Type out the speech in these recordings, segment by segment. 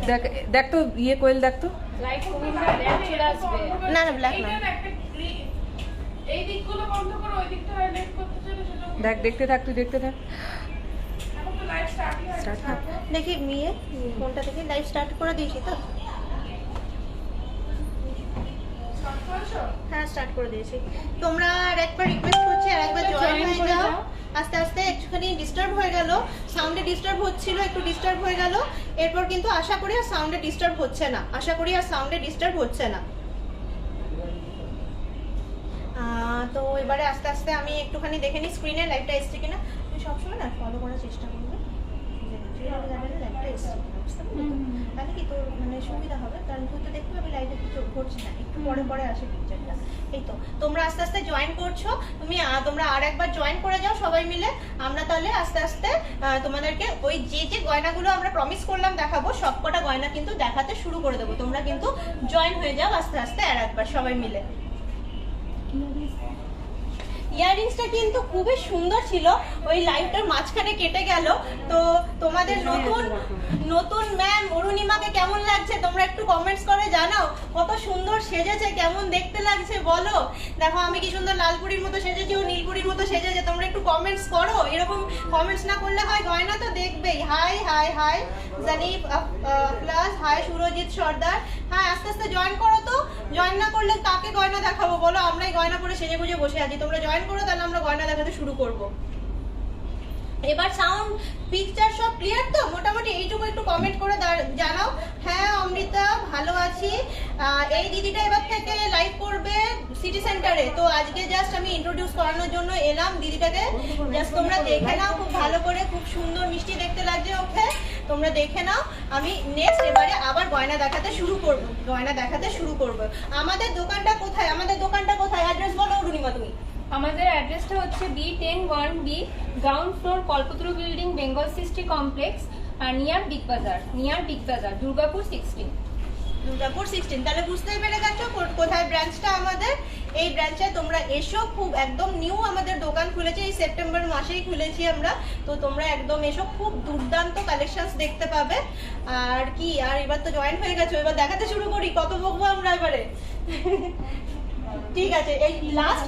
দেখ দেখ তো ইয়ে কোয়েল দেখ তো। লাইট কমিয়ে ব্ল্যাক চলে আসবে। না না ব্ল্যাক না, এই দিকগুলো বন্ধ করো, ওই দিকটা হাইলাইট করতে চলে সেটা দেখ, দেখতে থাক, তুই দেখতে থাক। এখন তো লাইভ স্টার্টই হয়েছে। Start না। দেখি মিয়ে ফোনটা থেকে লাইভ স্টার্ট করে দিয়েছি তো। স্টার্ট করেছো? হ্যাঁ স্টার্ট করে দিয়েছি। তোমরা আর একবার রিকোয়েস্ট করছি আর একবার জয়েন হয়ে যাও। আস্তে আস্তে একটুখানি ডিস্টার্ব হয়ে গেল, সাউন্ডে ডিস্টার্ব হচ্ছিল, একটু ডিস্টার্ব হয়ে গেল। এরপর কিন্তু আশা করি আর সাউন্ডে ডিস্টার্ব হচ্ছে না, আশা করি আর সাউন্ডে ডিস্টার্ব হচ্ছে না। তো এবারে আস্তে আস্তে আমি একটুখানি দেখে নিই স্ক্রিনে লাইভটা এসছে কিনা। তুমি সবসময় না ফলো করার চেষ্টা করবে লাইভটা এসছে কিনা, বুঝতে পারলি? তাহলে কি তোর মানে সুবিধা হবে, কারণ তুই তো দেখতে পাবি লাইভে কিছু ঘটছে না, একটু পরে পরে আসে পিকচারটা। এই তো তোমরা আস্তে আস্তে জয়েন করছো, তোমরা আর একবার জয়েন করে যাও সবাই মিলে। আমরা তাহলে আস্তে আস্তে তোমাদেরকে ওই যে গয়নাগুলো আমরা প্রমিস করলাম দেখাবো, সবকটা গয়না কিন্তু দেখাতে শুরু করে দেবো। তোমরা কিন্তু জয়েন হয়ে যাও আস্তে আস্তে আর একবার সবাই মিলে। ইয়াররিংসটা কিন্তু খুবই সুন্দর ছিল, ওই লাইভটার মাঝখানে কেটে গেল। তো তোমাদের নতুন ম্যাম অরুণিমাকে কেমন লাগছে তোমরা একটু কমেন্টস করে জানাও। কত সুন্দর সেজেছে, কেমন দেখতে লাগছে বলো। দেখো আমি কি সুন্দর লালপুরির মতো সেজেছি, ও নীলপুরির মতো সেজেছে। তোমরা একটু কমেন্টস করো, এরকম কমেন্টস না করলে হয়, গয়না তো দেখবেই। হাই হাই হাই জানিব প্লাস হাই সুরজিৎ সর্দার। হ্যাঁ আস্তে আস্তে জয়েন করো। তো জয়েন না করলে কাকে গয়না দেখাবো বলো, আমরাই গয়না পরে সেজে গুজে বসে আছি। তোমরা জয়েন করো, তাহলে আমরা গয়না দেখাতে শুরু করব। এবার সাউন্ড পিকচার সব ক্লিয়ার তো মোটামুটি? এইটুকু একটু কমেন্ট করে জানাও। হ্যাঁ অমৃতা ভালো আছি। এই দিদিটা এবার থেকে লাইভ করবে সিটি সেন্টারে। তো আজকে জাস্ট আমি ইন্ট্রোডিউস করানোর জন্য এলাম দিদিটাকে। জাস্ট তোমরা দেখে নাও খুব ভালো করে, খুব সুন্দর মিষ্টি দেখতে লাগছে ওকে, তোমরা দেখে নাও। আমি নেক্সট এবারে আবার গয়না দেখাতে শুরু করব। আমাদের দোকানটা কোথায় অ্যাড্রেস বলো অরুণিমা তুমি। আমাদের অ্যাড্রেসটা হচ্ছে B101B গ্রাউন্ড ফ্লোর কল্পতরু বিল্ডিং বেঙ্গল সিস্টি কমপ্লেক্স আর নিয়ার বিগ বাজার দুর্গাপুর 16। তাহলে বুঝতেই পেরে গেছো কোথায় ব্রাঞ্চটা আমাদের। এই ব্রাঞ্চে তোমরা এসো, খুব একদম নিউ আমাদের দোকান খুলেছে, এই সেপ্টেম্বর মাসেই খুলেছি আমরা। তো তোমরা একদম এসো, খুব দুর্দান্ত কালেকশনস দেখতে পাবে। আর কি, আর এবার তো জয়েন হয়ে গেছো, এবার দেখাতে শুরু করি। কত বকবো আমরা এবারে। ঠিক আছে, এই লাস্ট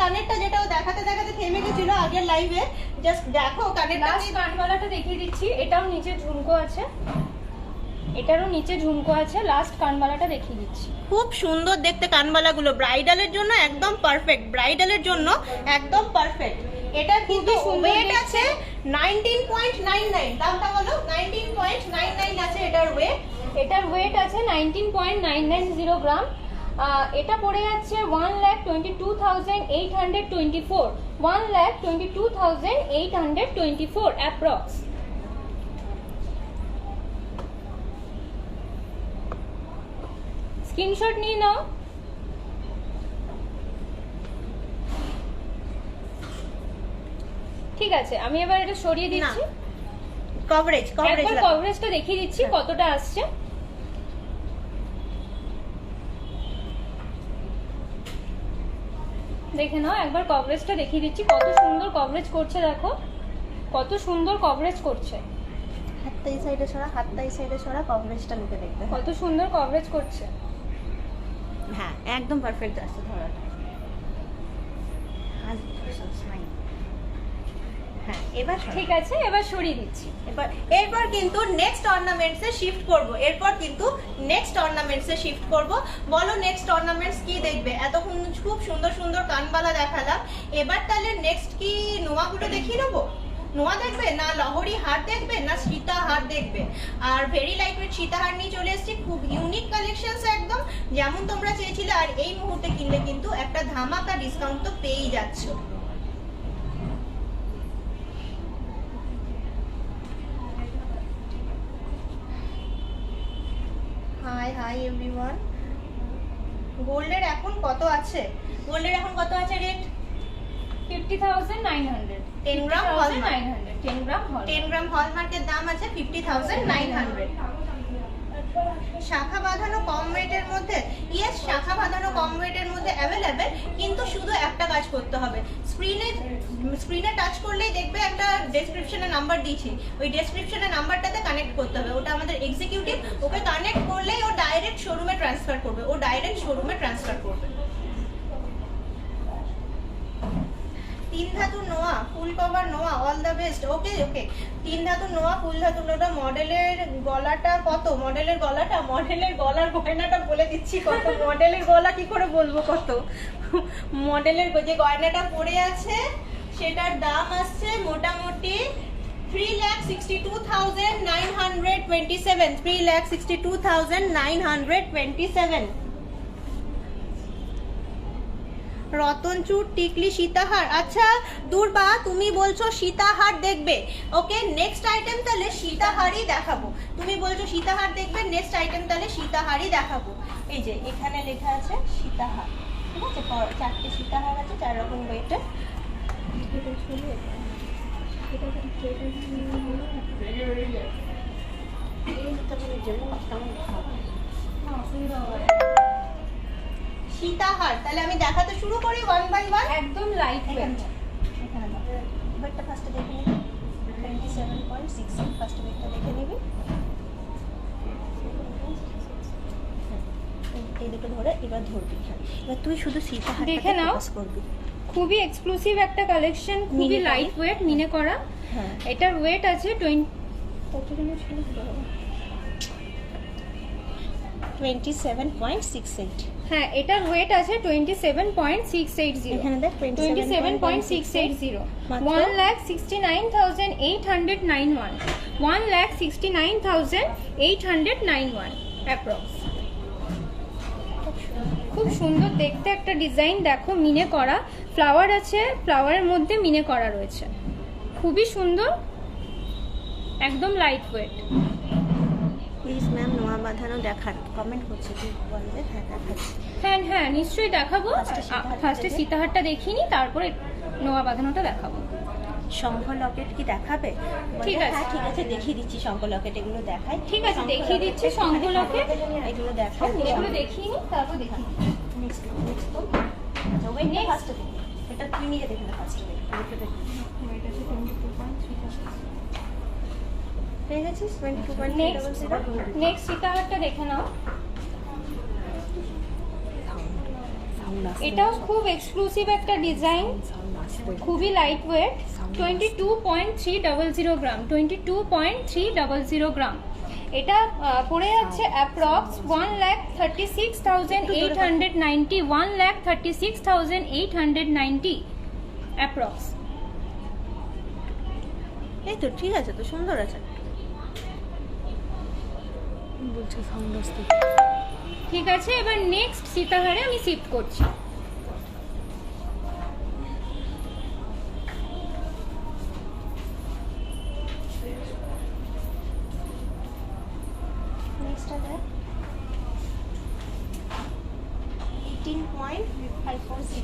কানেরটা যেটাও দেখাতে থেমে গেছিল আগের লাইভে, জাস্ট দেখো কানেরটা। লাস্ট কানবালাটা দেখিয়ে দিচ্ছি, এটারও নিচে ঝুমকো আছে। লাস্ট কানবালাটা দেখিয়ে দিচ্ছি। খুব সুন্দর দেখতে কানবালাগুলো, ব্রাইডালের জন্য একদম পারফেক্ট। এটা কিন্তু ওয়েট আছে 19.99। দামটা বলো। 19.99 আছে এটার ওয়েট আছে 19.990 গ্রাম। এটা পড়ে যাচ্ছে 1,22,824 1,22,824 অ্যাপ্রক্স। স্ক্রিনশট নিয়ে নাও। ঠিক আছে, আমি এবার এটা সরিয়ে দিচ্ছি। কভারেজটা দেখিয়ে দিচ্ছি কতটা আসছে। দেখে নাও একবার, কভারেজটা দেখিয়ে দিচ্ছি কত সুন্দর কভারেজ করছে। দেখো কত সুন্দর কভারেজ করছে। হাতটা এই সাইডে সরা, কভারেজটা লুকে দেখবে কত সুন্দর কভারেজ করছে। হ্যাঁ একদম পারফেক্ট আসছে ধরাটা। হ্যাঁ এবার ঠিক আছে, এবার সরিয়ে দিচ্ছি। এরপর কিন্তু নেক্সট অর্নামেন্টসে শিফট করব। বলো নেক্সট অর্নামেন্টস কি দেখবে? এতক্ষণ খুব সুন্দর কানবালা দেখালাম, এবার তাহলে নেক্সট কি নোয়াগুলো দেখিয়ে নেবো। নোয়া দেখবে না, লহরি হার দেখবে না, সীতা হার দেখবে। আর ভেরি লাইট ওয়েট সীতা হার নিয়ে চলে এসেছি, খুব ইউনিক কালেকশনস একদম যেমন তোমরা চেয়েছিলে। আর এই মুহূর্তে কিনলে কিন্তু একটা ধামাকা ডিসকাউন্ট তো পেয়েই যাচ্ছ। Hi everyone. গোল্ডের এখন কত আছে রেট? 50,900। 10 গ্রাম হলমার্ক। 10 গ্রাম হলমার্কের দাম আছে 50,900। শাখা বাঁধানো কম ওয়েটের মধ্যে, ইয়েস শাখা বাঁধানো কম ওয়েটের মধ্যে অ্যাভেলেবেল, কিন্তু শুধু একটা কাজ করতে হবে। স্ক্রিনে টাচ করলেই দেখবে একটা ডেসক্রিপশনে নাম্বার দিয়েছি, ওই ডেসক্রিপশনে নাম্বারটাতে কানেক্ট করতে হবে। ওটা আমাদের এক্সিকিউটিভ, ওকে কানেক্ট করলেই ও ডাইরেক্ট শোরুমে ট্রান্সফার করবে। 3 ধাতুর নোয়া, ফুল কভার নোয়া, অল দ্য বেস্ট। ওকে 3 ধাতুর নোয়া, ফুল ধাতুর নোয়া। মডেলের গলাটা কত? মডেলের গলার গয়নাটা বলে দিচ্ছি কত। মডেলের গলা কি করে বলবো কত? মডেলের যে গয়নাটা পড়ে আছে সেটার দাম আসছে মোটামুটি 3,62,927। 3,62,927। রতনচুর, টিকলি, সীতাহার। আচ্ছা দুর্বা, তুমি বলছো সীতাহার দেখবে। ওকে, নেক্সট আইটেম তাহলে সীতাহারই দেখাবো। তুমি বলছো সীতাহার দেখবে, নেক্সট আইটেম তাহলে সীতাহারই দেখাবো। এই যে এখানে লেখা আছে সীতাহার, ঠিক আছে? 4টে সীতাহার আছে, 4 রকম ওয়েটের। সীতাহার তাহলে আমি দেখাতে শুরু করি 1 বাই 1। একদম লাইট ওয়েট। ওয়েটটা ফার্স্টে দেখে নিবি, 27.6 ফার্স্ট ওয়েটটা দেখে নিবি। এই দুটো ধরে এবার ধরবি। এবার তুই শুধু সীতাহার দেখে নাও, করবি। খুবই এক্সক্লুসিভ একটা কালেকশন, খুবই লাইট ওয়েট, মিনে করা। হ্যাঁ, এটার ওয়েট আছে 27.68। হ্যাঁ, এটার ওয়েট আছে 27.680। এখানে দেখ 27.680। 1,69,891। 1,69,891 অ্যাপ্রক্স। খুব সুন্দর দেখতে একটা ডিজাইন, দেখো মিনে করা ফ্লাওয়ার আছে, ফ্লাওয়ারের মধ্যে মিনে করা রয়েছে, খুবই সুন্দর, একদম লাইট ওয়েট। প্লিজ ম্যাম নোয়া বাঁধানো দেখান, কমেন্ট করছে, তুই বলবে। হ্যাঁ দেখাচ্ছি। হ্যাঁ নিশ্চয়ই দেখাবো। ফার্স্টে সীতাহারটা দেখিনি, তারপরে নোয়া বাঁধানোটা দেখাবো। শঙ্খ লকেট কি দেখাবে? ঠিক আছে। হ্যাঁ ঠিক আছে, দেখিয়ে দিচ্ছি শঙ্খ লকেট, এগুলো দেখাই। ঠিক আছে, দেখিয়ে দিচ্ছি শঙ্খ লকেট, এগুলো দেখাই, এগুলো দেখিয়ে নি, তারপর দেখিয়ে দিচ্ছি। নেক্সট আচ্ছা ওয়েটটা ফার্স্টে দেখি, এটা তুই নিজে দেখে না ফার্স্টে দেখি। পেয়ে গেছিস 22.0। নেক্সট সীতাহারটা দেখে নাও। এটাও খুব এক্সক্লুসিভ একটা ডিজাইন, খুবই লাইট ওয়েট, 22.300 গ্রাম। 22.300 গ্রাম। এটা পড়ে যাচ্ছে অ্যাপ্রক্স 1,36,890। 1,36,890 অ্যাপ্রক্স। এই তো ঠিক আছে, তো সুন্দর আছে। বলছে সাউন্ড আসতে। ঠিক আছে, এবার নেক্সট সীতাহারে আমি শিফট করছি। নেক্সটটা দেখ 18.540।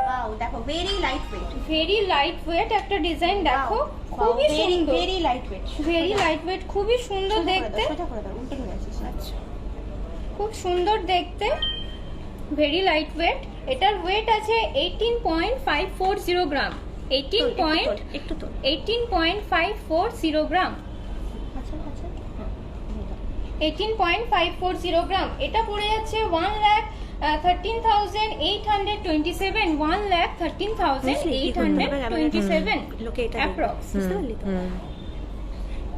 ওয়াও, দেখো very light wait, very light wait একটা ডিজাইন, দেখো খুবই সুন্দর, very light wait, very light wait, খুবই সুন্দর দেখতে। সোজা করে দাও, উল্টে নিয়ে আসিস। আচ্ছা, খুব সুন্দর দেখতে, ভেরি লাইট ওয়েট। এটার ওয়েট আছে 18.540 গ্রাম। 18.540 গ্রাম। আচ্ছা আচ্ছা, 18.540 গ্রাম। এটা পড়ে যাচ্ছে 1,13,827। 1,13,827 লোকে এটা অ্যাপ্রক্স। বুঝতে পারলি তো?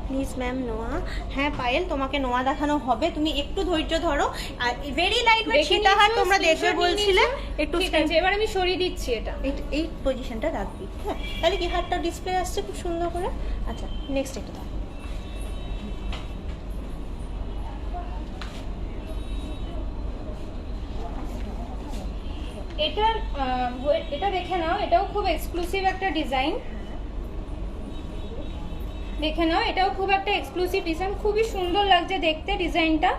প্লিজ ম্যাম নোয়া। হ্যাঁ পায়েল, তোমাকে নোয়া দেখানো হবে, তুমি একটু ধৈর্য ধরো। আর ভেরি লাইট ওয়েট সীতাহার তোমরা দেখবে বলছিলে, একটু ঠিক আছে, এবার আমি সরিয়ে দিচ্ছি এটা। এই পজিশনটা রাখবি। হ্যাঁ, তাহলে কি হাতটা ডিসপ্লে আসছে খুব সুন্দর করে। আচ্ছা নেক্সট এটা দাও। এটা দেখে নাও, এটাও খুব এক্সক্লুসিভ একটা ডিজাইন, দেখে নাও, এটাও খুব একটা এক্সক্লুসিভ ডিজাইন, খুবই সুন্দর লাগছে দেখতে ডিজাইনটা।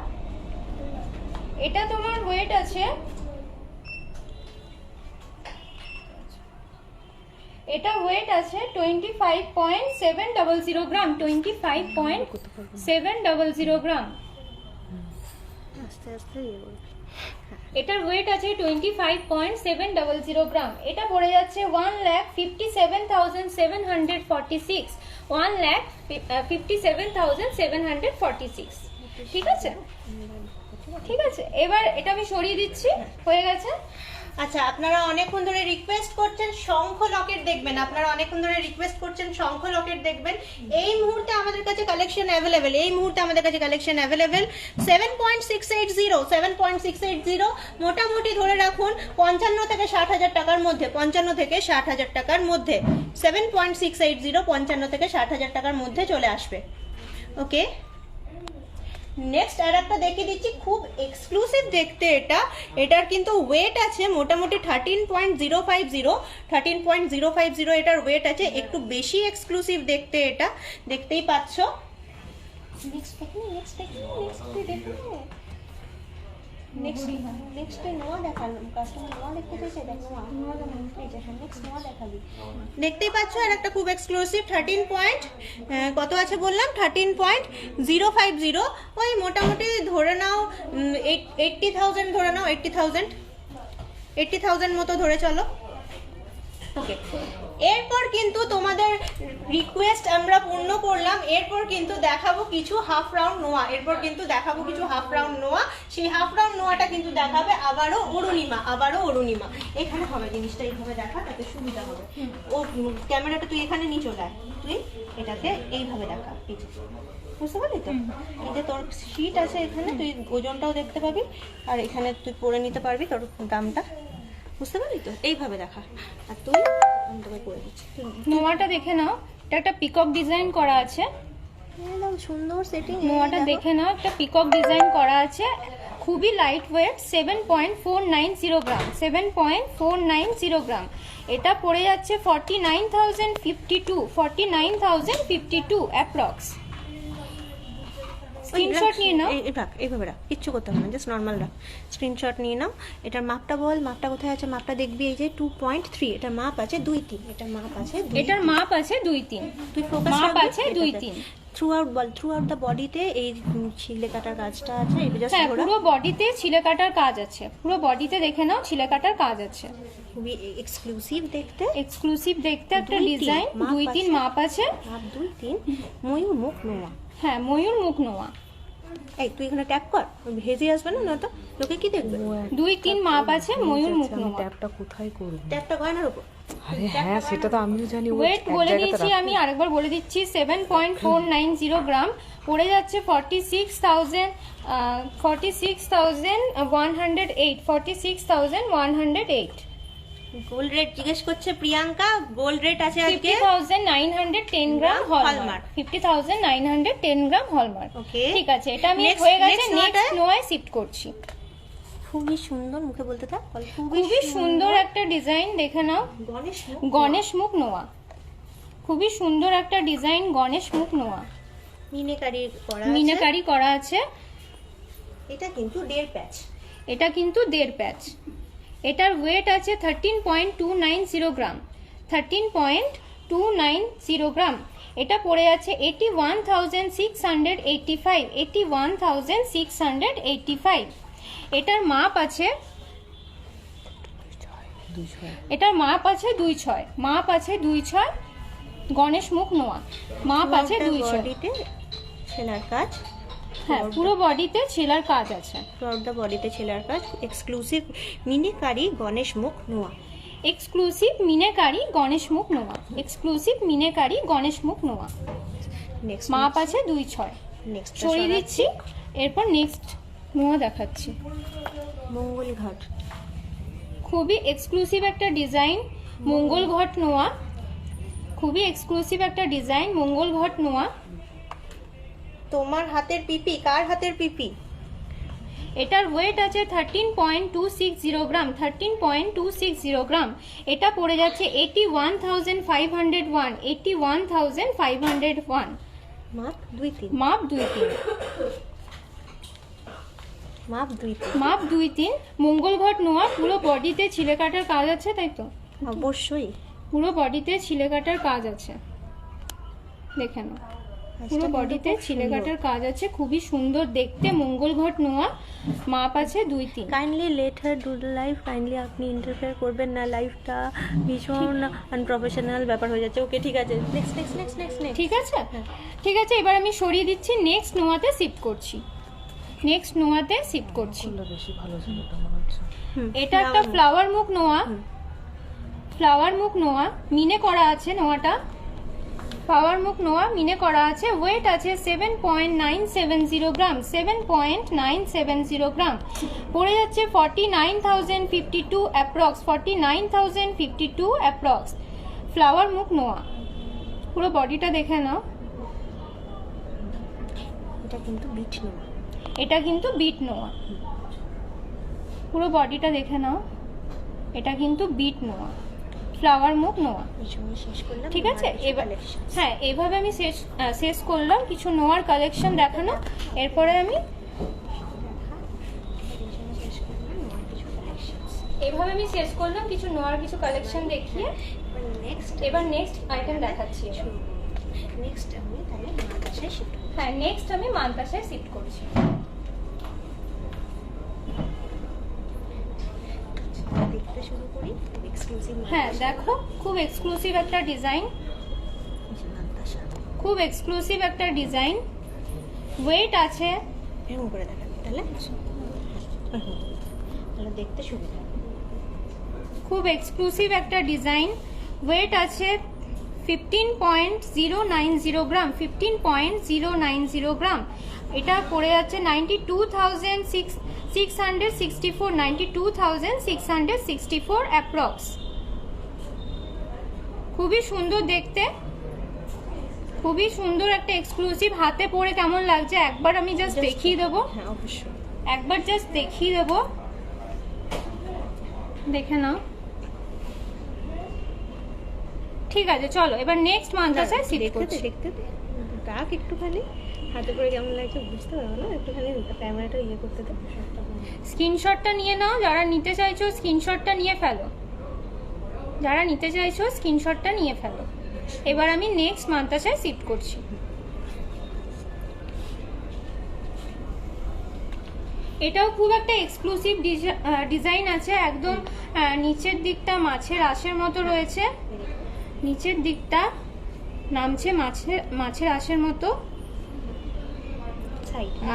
এটা তোমার ওয়েট আছে, এটা ওয়েট আছে 25.700 গ্রাম। 25.700 গ্রাম। আস্তে আস্তে এটার ওয়েট আছে 25.700 গ্রাম। এটা পড়ে যাচ্ছে 1,57,746, 1,57,746। ঠিক আছে, ঠিক আছে। এবার এটা আমি সরিয়ে দিচ্ছি, হয়ে গেছে। আচ্ছা, আপনারা অনেকক্ষণ ধরে রিকোয়েস্ট করছেন শঙ্খ লকেট দেখবেন, আপনারা অনেকক্ষণ ধরে রিকোয়েস্ট করছেন শঙ্খ লকেট দেখবেন। এই মুহূর্তে আমাদের কাছে কালেকশন অ্যাভেলেবেল, এই মুহূর্তে আমাদের কাছে কালেকশন অ্যাভেলেবেল 7.680, মোটামুটি ধরে রাখুন 55 থেকে 60,000 টাকার মধ্যে, 55 থেকে 60,000 টাকার মধ্যে, 7.680 55 থেকে 60,000 টাকার মধ্যে চলে আসবে। ওকে, নেক্সট আর একটা দেখিয়ে দিচ্ছি, খুব এক্সক্লুসিভ দেখতে এটা। এটার কিন্তু ওয়েট আছে মোটামুটি 13.050, এটার ওয়েট আছে, একটু বেশি এক্সক্লুসিভ দেখতে এটা, দেখতেই পাচ্ছ। নেক্সট নোয়া দেখালাম, কাস্টমার নোয়া দেখতে চাইছে, দেখো দেখতেই পাচ্ছ। আর একটা খুব এক্সক্লুসিভ 13 পয়েন্ট কত আছে বললাম, 13.050, ওই মোটামুটি ধরে নাও 80,000, ধরে নাও 80,000 মতো ধরে চলো। ওকে, এরপর কিন্তু তোমাদের রিকোয়েস্ট আমরা পূর্ণ করলাম, এরপর কিন্তু দেখাবো কিছু হাফ রাউন্ড নোয়া, সেই হাফ রাউন্ড নোয়াটা কিন্তু দেখাবে আবারও অরুণিমা। এখানে হবে জিনিসটা, এইভাবে দেখা, তাতে সুবিধা হবে। ও ক্যামেরাটা তুই এখানে নিয়ে চলে আয়, তুই এটাকে এইভাবে দেখা, এই যে, বুঝতে পারলি তো? এই যে তোর শীট আছে এখানে, তুই ওজনটাও দেখতে পাবি, আর এখানে তুই পরে নিতে পারবি তোর দামটা, বুঝতে পারলি তো? এইভাবে দেখা, আর তুই আমি তোকে করে দিচ্ছি। নোয়াটা দেখে নাও, এটা একটা পিকক ডিজাইন করা আছে, একদম সুন্দর সেটিং। নোয়াটা দেখে নাও, একটা পিকক ডিজাইন করা আছে, খুবই লাইট ওয়েট, 7.490 গ্রাম, 7.490 গ্রাম। এটা পড়ে যাচ্ছে 49,052 অ্যাপ্রক্স। স্ক্রিনশট নিয়ে নাও, এইভাবে রাখ, কিচ্ছু করতে হবে না, জাস্ট নর্মাল রাখ, স্ক্রিনশট নিয়ে নাও। এটার মাপটা বল, মাপটা কোথায় আছে? মাপটা দেখবি, এই যে 2.3, এটার মাপ আছে 2.3, এটার মাপ আছে 2.3, এটার মাপ আছে 2.3, তুই ফোকাস মাপ আছে 2.3। থ্রুআউট বল, থ্রুআউট দ্য বডিতে এই ছিলে কাটার কাজটা আছে, এটা জাস্ট হ্যাঁ, পুরো বডিতে ছিলে কাটার কাজ আছে, পুরো বডিতে দেখে নাও ছিলে কাটার কাজ আছে, খুবই এক্সক্লুসিভ দেখতে, একটা ডিজাইন, 2.3 মাপ আছে, মাপ 2.3, ময়ূর মুখ নোয়া। হ্যাঁ, ময়ূর মুখ নোয়া। এই তুই এখানে ট্যাপ কর, ভেজে আসবে না, না তো লোকে কি দেখবে। 2.3 মাপ আছে, ময়ূর মুখ নোয়া। ট্যাপটা কোথায় করব? ট্যাপটা গয়নার উপর। আরে হ্যাঁ, সেটা তো আমিও জানি। ওয়েট বলে দিয়েছি, আমি আরেকবার বলে দিচ্ছি, 7.490 গ্রাম, পড়ে যাচ্ছে 46,108। গোল্ড রেট জিজ্ঞেস করছে প্রিয়াঙ্কা, গোল্ড রেট আছে আজকে 50,910 গ্রাম হলমার্ক, 50,910 গ্রাম হলমার্ক। ওকে, ঠিক আছে, এটা আমি Next- হয়ে গেছে, next নেক্সট নোয়ায় শিফট করছি। খুবই সুন্দর, মুখে বলতে থাক, খুবই সুন্দর একটা ডিজাইন, দেখে নাও, গণেশ মুখ নোয়া, খুবই সুন্দর একটা ডিজাইন, গণেশ মুখ নোয়া, মিনাকারি করা আছে। এটা কিন্তু 1.5 প্যাচ, এটা কিন্তু 1.5 প্যাচ। এটার ওয়েট আছে 13.290 গ্রাম, 13.290 গ্রাম। এটা পড়ে আছে 81,685। এটার মাপ আছে, এটার মাপ আছে 2.6, গণেশ মুখ নোয়া, মাপ আছে 2.6। বডিতে ছেলার কাজ, হ্যাঁ, পুরো বডিতে ছেলার কাজ আছে, থ্রুআউট দ্য বডিতে ছেলার কাজ, এক্সক্লুসিভ মিনিকারি গণেশ মুখ নোয়া, এক্সক্লুসিভ মিনাকারি গণেশ মুখ নোয়া, এক্সক্লুসিভ মিনাকারি গণেশ মুখ নোয়া। নেক্সট মাপ আছে 2.6। নেক্সট সরিয়ে দিচ্ছি, এরপর নেক্সট নোয়া দেখাচ্ছি। মঙ্গল ঘাট, খুবই এক্সক্লুসিভ একটা ডিজাইন, মঙ্গল ঘট নোয়া, খুবই এক্সক্লুসিভ একটা ডিজাইন, মঙ্গল ঘট নোয়া। তোমার হাতের পিপি, কার হাতের পিপি? এটার ওয়েট আছে 13.260 গ্রাম, 13.260 গ্রাম। এটা পড়ে যাচ্ছে 81,501, 81,501। মাপ 2.3, মাপ 2.3, মাপ 2.3, মাপ 2.3। মঙ্গল ঘট নোয়া, পুরো বডিতে ছিলে কাটার কাজ আছে, তাই তো? অবশ্যই পুরো বডিতে ছিলে কাটার কাজ আছে, দেখে নাও। পুরো বডিতে ছিলে কাটার কাজ আছে, খুবই সুন্দর দেখতে। মঙ্গল ঘট নোয়া, মাপ আছে 2-3। Kindly let her do the life, kindly আপনি ইন্টারফেয়ার করবেন না, লাইফটা ভীষণ আনপ্রফেশনাল ব্যাপার হয়ে যাচ্ছে। ওকে ঠিক আছে, next next next next next ঠিক আছে, ঠিক আছে, এবার আমি সরিয়ে দিচ্ছি, নেক্সট নোয়াতে শিফট করছি, নেক্সট নোয়াতে শিফট করছি। বেশি ভালো ছিল এটা মনে হচ্ছে। এটা একটা ফ্লাওয়ার মুখ নোয়া, ফ্লাওয়ার মুখ নোয়া, মিনে করা আছে নোয়াটা, ফ্লাওয়ার মুখ নোয়া মিনে করা আছে। ওয়েট আছে 7.970 গ্রাম, 7.970 গ্রাম। পড়ে যাচ্ছে 49,052 অ্যাপ্রক্স, 49,052 অ্যাপ্রক্স। ফ্লাওয়ার মুখ নোয়া, পুরো বডিটা দেখে নাও। এটা কিন্তু বিট নোয়া, এটা কিন্তু বিট নোয়া, পুরো বডিটা দেখে নাও। এটা কিন্তু বিট নোয়া, ফ্লাওয়ার মুখ নোয়া। এই সময় শেষ করলাম। ঠিক আছে, এবার হ্যাঁ এইভাবে আমি শেষ করলাম কিছু নোয়ার কালেকশন দেখানো। এরপরে আমি এইভাবে আমি শেষ করলাম কিছু নোয়ার কিছু কালেকশন দেখিয়ে। এবার নেক্সট আইটেম দেখাচ্ছি। নেক্সট আমি তাহলে মাদ্রাসায় শিফট। হ্যাঁ, নেক্সট আমি মাদ্রাসায় শিফট করছি। দেখতে শুরু করি, এক্সক্লুসিভ। হ্যাঁ দেখো, খুব এক্সক্লুসিভ একটা ডিজাইন, মাদ্রাসা খুব এক্সক্লুসিভ একটা ডিজাইন। ওয়েট আছে, এরকম করে দেখাবি তাহলে তাহলে দেখতে সুবিধা। খুব এক্সক্লুসিভ একটা ডিজাইন। ওয়েট আছে 15.090 গ্রাম, 15.090 গ্রাম। এটা পড়ে যাচ্ছে 92,664, 92,664 অ্যাপ্রক্স। খুবই সুন্দর দেখতে, খুবই সুন্দর একটা এক্সক্লুসিভ। হাতে পরে কেমন লাগছে একবার আমি জাস্ট দেখিয়ে দেবো। হ্যাঁ অবশ্যই, একবার জাস্ট দেখিয়ে দেবো, দেখে নাও। ঠিক আছে, চলো এবার নেক্সট মাদ্রাসায় শিফট করছি। দেখতে ডাক একটুখানি হাতে করে কেমন লাগছে বুঝতে পারবো না, একটুখানি ক্যামেরাটা ইয়ে করতে দে। স্ক্রিনশটটা নিয়ে নাও, যারা নিতে চাইছো স্ক্রিনশটটা নিয়ে ফেলো, যারা নিতে চাইছো স্ক্রিনশটটা নিয়ে ফেলো। এবার আমি নেক্সট মাদ্রাসায় শিফট করছি। এটাও খুব একটা এক্সক্লুসিভ ডিজাইন আছে, একদম নিচের দিকটা মাছের আঁশের মতো রয়েছে, নিচের দিকটা নামছে মাছের আঁশের মতো।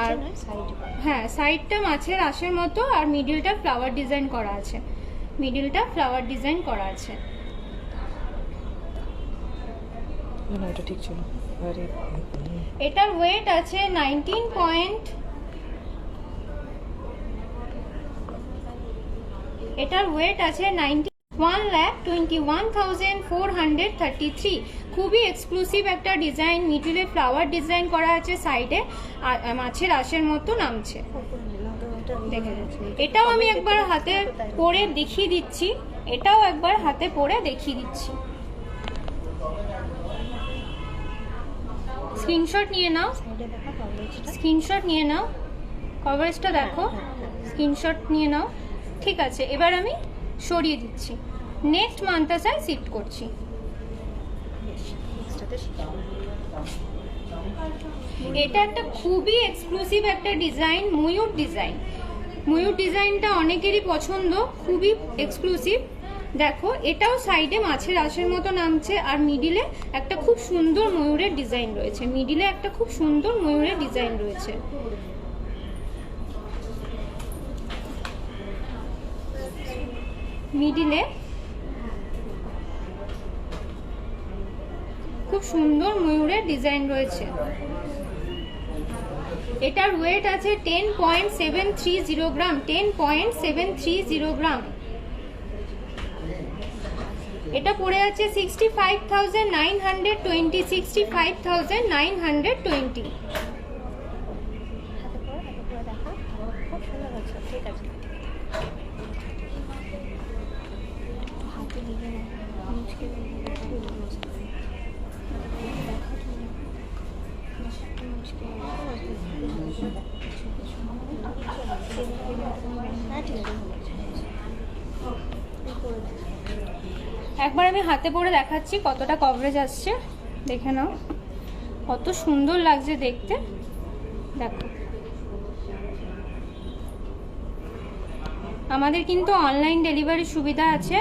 আর হ্যাঁ, সাইডটা মাছের আঁশের মতো, আর মিডিলটা ফ্লাওয়ার ডিজাইন করা আছে, মিডিলটা ফ্লাওয়ার ডিজাইন করা আছে। না এটা ঠিক ছিল। আরে এটার ওয়েট আছে 19 পয়েন্ট, এটার ওয়েট আছে 1,21,433। খুবই এক্সক্লুসিভ একটা ডিজাইন, মিডিলে ফ্লাওয়ার ডিজাইন করা আছে, সাইডে মাছের আঁশের মতো নামছে। দেখে এটাও আমি একবার হাতে পরে দেখিয়ে দিচ্ছি, এটাও একবার হাতে পরে দেখিয়ে দিচ্ছি। স্ক্রিনশট নিয়ে নাও, স্ক্রিনশট নিয়ে নাও, কভারেজটা দেখো, স্ক্রিনশট নিয়ে নাও। ঠিক আছে, এবার আমি সরিয়ে দিচ্ছি, নেক্সট মাদ্রাসায় শিফট করছি। এটা একটা খুবই এক্সক্লুসিভ একটা ডিজাইন, ময়ূর ডিজাইন। ময়ূর ডিজাইনটা অনেকেরই পছন্দ, খুবই এক্সক্লুসিভ। দেখো এটাও সাইডে মাছের আঁশের মতো নামছে, আর মিডিলে একটা খুব সুন্দর ময়ূরের ডিজাইন রয়েছে, মিডিলে একটা খুব সুন্দর ময়ূরের ডিজাইন রয়েছে। মিডিলে খুব সুন্দর ময়ূরের ডিজাইন রয়েছে। এটার ওয়েট আছে 10.730 গ্রাম, 10.730 গ্রাম। এটা পড়ে আছে 65,920, 65,920। ঠিক আছে, একবার আমি হাতে পরে দেখাচ্ছি কতটা কভারেজ আসছে, দেখে নাও। কত সুন্দর লাগছে দেখতে, দেখো। আমাদের কিন্তু অনলাইন ডেলিভারির সুবিধা আছে,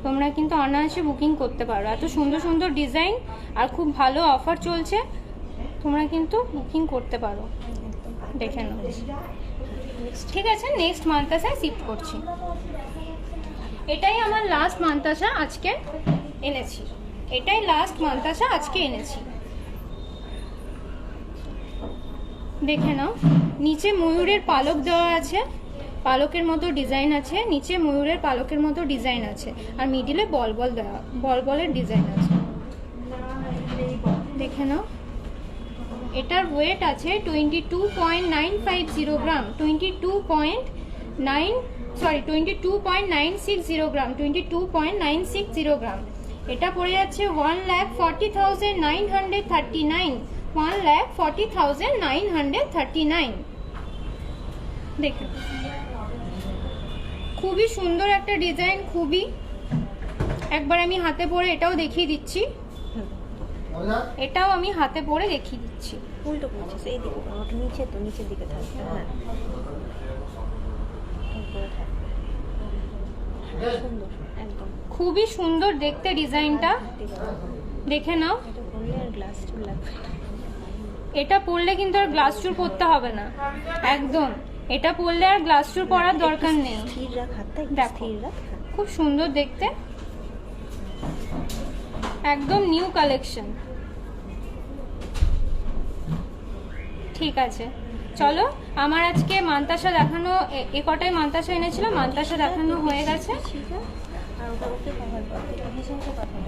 তোমরা কিন্তু অনায়াসে বুকিং করতে পারো। এত সুন্দর সুন্দর ডিজাইন আর খুব ভালো অফার চলছে, তোমরা কিন্তু বুকিং করতে পারো, দেখে নাও। ঠিক আছে, নেক্সট মান্তাসায় শিফট করছি। এটাই আমার লাস্ট মান্তাসা আজকে এনেছি, এটাই লাস্ট মান্তাসা আজকে এনেছি। দেখে নাও, নিচে ময়ূরের পালক দেওয়া আছে, পালকের মতো ডিজাইন আছে, নিচে ময়ূরের পালকের মতো ডিজাইন আছে, আর মিডিলে বল দেওয়া, বলের ডিজাইন আছে। দেখে নাও, এটার ওয়েট আছে 22.950 গ্রাম, 22.960 গ্রাম, 22.960 গ্রাম। এটা পড়ে যাচ্ছে 1,40,939, 1,40,939। দেখুন, খুবই সুন্দর একটা ডিজাইন, খুবই। একবার আমি হাতে পরে এটাও দেখিয়ে দিচ্ছি, এটাও আমি হাতে পরে দেখিয়ে দিচ্ছি। উল্টো করছিস, এই দিকে ওটা নিচে, তো নিচের দিকে থাকবে। হ্যাঁ, সুন্দর, একদম খুবই সুন্দর দেখতে ডিজাইনটা, দেখে নাও। এটা পরলে আর গ্লাস চুল লাগবে। এটা পরলে কিন্তু আর গ্লাস চুল পরতে হবে না, একদম। এটা পরলে আর গ্লাস চুল পরার দরকার নেই। স্থির রাখ হাতটা, দেখো, স্থির রাখ। খুব সুন্দর দেখতে, একদম নিউ কালেকশন। ঠিক আছে, চলো, আমার আজকে মান্তাসা দেখানো, এ কটাই মান্তাসা এনেছিলাম, মান্তাসা দেখানো হয়ে গেছে। আর ওটা ওকে কভার করতে হিসেবে কথা বল।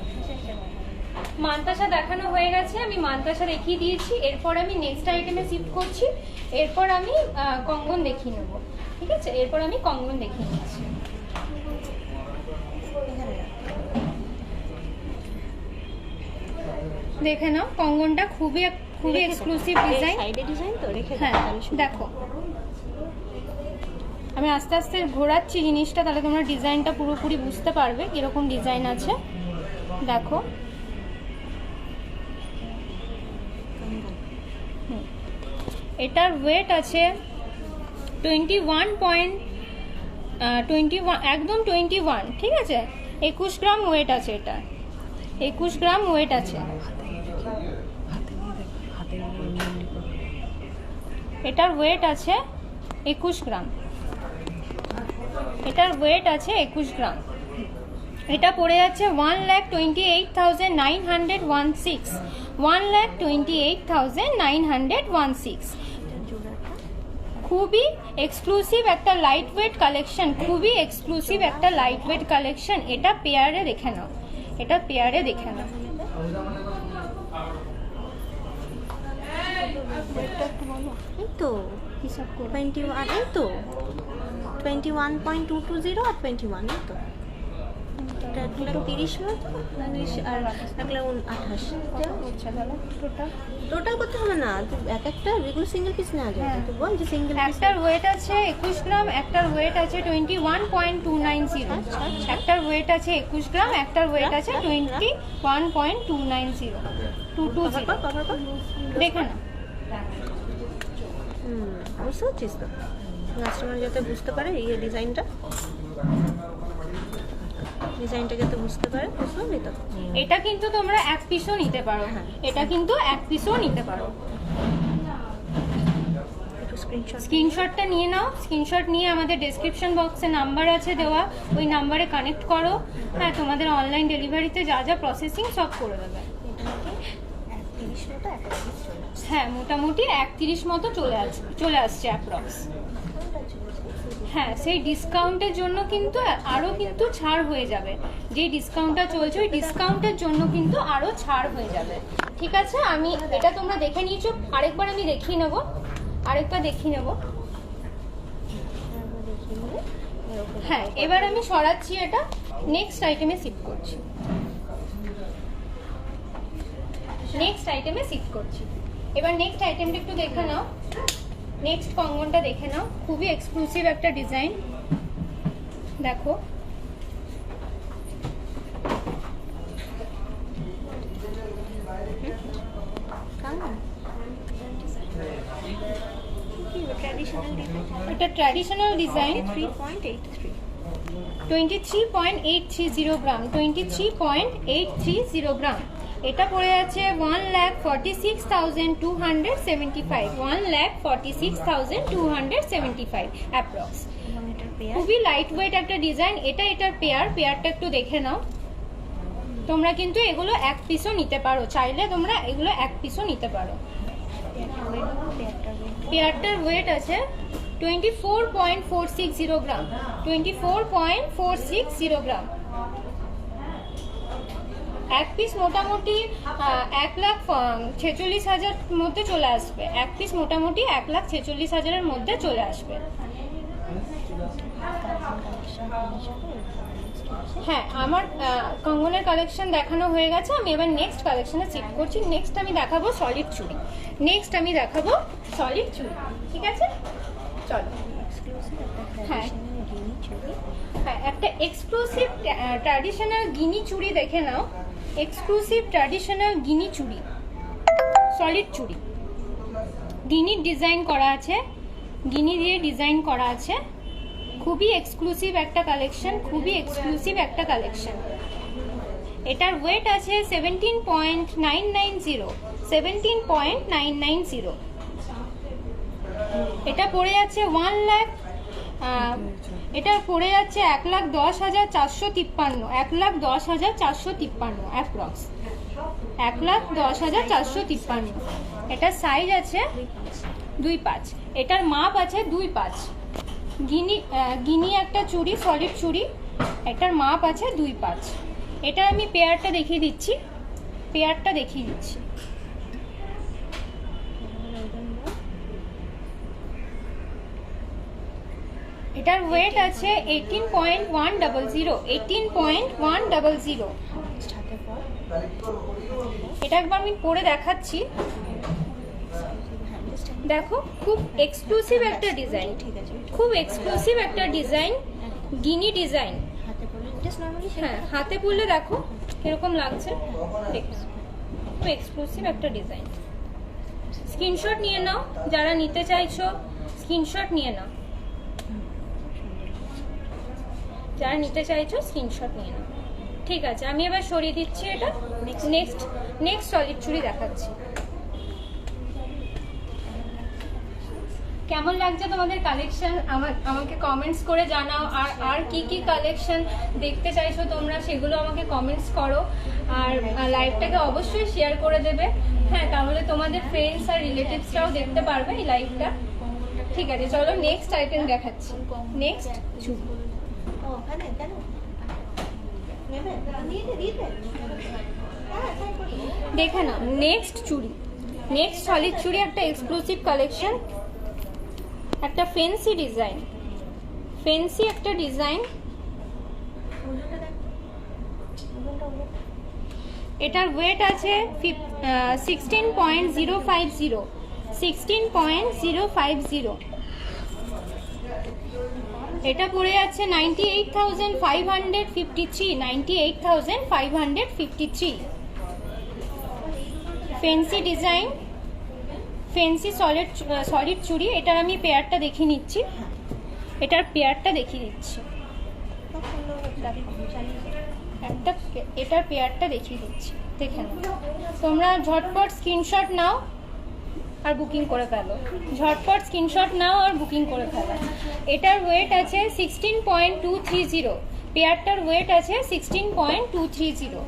মান্তাসা দেখানো হয়ে গেছে, আমি মান্তাসা দেখিয়ে দিয়েছি। এরপর আমি নেক্সট আইটেমে শিফট করছি, এরপর আমি কঙ্গন দেখিয়ে নেবো। ঠিক আছে, এরপর আমি কঙ্গন দেখিয়ে নিচ্ছি। দেখে নাও, কঙ্গনটা খুবই এক্সক্লুসিভ ডিজাইন। সাইডে ডিজাইন তো রেখে দাও, হ্যাঁ, তাহলে সুবিধা। দেখো, আমি আস্তে আস্তে ঘোরাচ্ছি জিনিসটা, তাহলে তোমরা ডিজাইনটা পুরোপুরি বুঝতে পারবে কিরকম ডিজাইন আছে। দেখো, এটার ওয়েট আছে 21, একদম 21। ঠিক আছে, 21 গ্রাম ওয়েট আছে, এটা 21 গ্রাম ওয়েট আছে। এটার ওয়েট আছে 21 গ্রাম, এটার ওয়েট আছে 21 গ্রাম। এটা পড়ে যাচ্ছে 1,28,916, 1,28,916। খুবই এক্সক্লুসিভ একটা লাইট ওয়েট কালেকশন, খুবই এক্সক্লুসিভ একটা লাইট ওয়েট কালেকশন। এটা পেয়ারে দেখে নাও, এটা পেয়ারে দেখে নাও। এই তো হিসাব করে 21, এই তো 21.220 আর 21, এই তো। এটা 1,30 মতো, 19 আর 1,28। টোটাল করতে হবে না, এক একটা রেগুলার সিঙ্গেল পিস নেওয়া যায়। তো বল যে সিঙ্গেল পিস। একটার ওয়েট আছে 21 গ্রাম, একটার ওয়েট আছে 21.290, একটার ওয়েট আছে 21 গ্রাম, একটার ওয়েট আছে 21.290, 220। দেখে না, বুঝতে পারছিস তো, কাস্টমার যাতে বুঝতে পারে এই ডিজাইনটা যাতে বুঝতে পারে, বুঝতে পারলি তো। এটা কিন্তু তোমরা এক পিসও নিতে পারো, এটা কিন্তু এক পিসও নিতে পারো। স্ক্রিনশটটা নিয়ে নাও, স্ক্রিনশট নিয়ে আমাদের ডেসক্রিপশন বক্সে নাম্বার আছে দেওয়া, ওই নাম্বারে কানেক্ট করো। হ্যাঁ, তোমাদের অনলাইন ডেলিভারিতে যা যা প্রসেসিং সব করে দেবে। হ্যাঁ, মোটামুটি 31 মতো চলে আসছে অ্যাপ্রক্স। হ্যাঁ, সেই ডিসকাউন্টের জন্য কিন্তু আরও কিন্তু ছাড় হয়ে যাবে, যে ডিসকাউন্টটা চলছে ওই ডিসকাউন্টের জন্য কিন্তু আরও ছাড় হয়ে যাবে। ঠিক আছে, আমি এটা তোমরা দেখে নিয়েছো, আরেকবার আমি দেখিয়ে নেব, আরেকবার দেখিয়ে নেব। হ্যাঁ, এবার আমি সরাচ্ছি, এটা নেক্সট আইটেমে শিফট করছি, নেক্সট আইটেমে শিফট করছি। এবার নেক্সট আইটেমটা একটু দেখে নাও, নেক্সট কঙ্গনটা দেখে নাও, খুবই এক্সক্লুসিভ একটা ডিজাইন। দেখো, এটা ট্র্যাডিশনাল ডিজাইন 23.830 গ্রাম 23.830 গ্রাম। এটা পড়ে আছে 1,46,275 1,46,275 অ্যাপ্রক্স। খুবই লাইট ওয়েট একটা ডিজাইন। এটার পেয়ারটা একটু দেখে নাও। তোমরা কিন্তু এগুলো এক পিসও নিতে পারো, চাইলে তোমরা এগুলো এক পিসও নিতে পারো। পেয়ারটার ওয়েট আছে 24.460 গ্রাম 24.460 গ্রাম। এক পিস মোটামুটি 1,46,000 মধ্যে চলে আসবে। এক পিস মোটামুটি 1,46,000-এর মধ্যে চলে আসবে। হ্যাঁ, আমার কঙ্গনের কালেকশন দেখানো হয়ে গেছে। আমি এবার নেক্সট কালেকশনে শিফট করছি। নেক্সট আমি দেখাবো সলিড চুড়ি। ঠিক আছে, চলো। হ্যাঁ, একটা এক্সক্লুসিভ ট্র্যাডিশনাল গিনি চুড়ি দেখে নাও। এক্সক্লুসিভ ট্র্যাডিশনাল গিনি চুড়ি, সলিড চুড়ি। গিনির ডিজাইন করা আছে, গিনি দিয়ে ডিজাইন করা আছে। খুবই এক্সক্লুসিভ একটা কালেকশন, এটার ওয়েট আছে 17.990। এটা পড়ে যাচ্ছে 1,10,453 1,10,453 অ্যাপ্রক্স 1,10,453। এটার সাইজ আছে 2.5। এটার মাপ আছে 2.5। গিনি একটা চুড়ি, সলিড চুড়ি। এটার মাপ আছে 2.5। এটা আমি পেয়ারটা দেখিয়ে দিচ্ছি। এটার ওয়েট আছে 18.100। এটা একবার আমি পরে দেখাচ্ছি। দেখো, খুব এক্সক্লুসিভ একটা ডিজাইন, গিনি ডিজাইন। হ্যাঁ, হাতে পরলে দেখো কিরকম লাগছে। খুব এক্সক্লুসিভ একটা ডিজাইন। স্ক্রিনশট নিয়ে নাও, যারা নিতে চাইছো স্ক্রিনশট নিয়ে নাও। ঠিক আছে, আমি এবার সরিয়ে দিচ্ছি। এটা নেক্সট সলিড চুড়ি দেখাচ্ছি। কেমন লাগছে তোমাদের কালেকশন আমাকে কমেন্টস করে জানাও। আর কি কালেকশন দেখতে চাইছো তোমরা সেগুলো আমাকে কমেন্টস করো। আর লাইভটাকে অবশ্যই শেয়ার করে দেবে। হ্যাঁ, তাহলে তোমাদের ফ্রেন্ডস আর রিলেটিভসরাও দেখতে পারবে এই লাইভটা। ঠিক আছে, চলো নেক্সট আইটেম দেখাচ্ছি। নেক্সট চুড়ি দেখে নাও। নেক্সট সলিড চুড়ি, একটা এক্সক্লুসিভ কালেকশন, একটা ফ্যান্সি একটা ডিজাইন। এটার ওয়েট আছে 16.050। এটা পড়ে যাচ্ছে 98,553। ফ্যান্সি ডিজাইন, ফ্যান্সি সলিড চুড়ি। এটার আমি পেয়ারটা দেখিয়ে নিচ্ছি। এটার পেয়ারটা দেখিয়ে দিচ্ছি। দেখে নাও। তোমরা ঝটপট স্ক্রিনশট নাও আর বুকিং করে ফেলো। এটার ওয়েট আছে 16.230। পেয়ারটার ওয়েট আছে 16.230।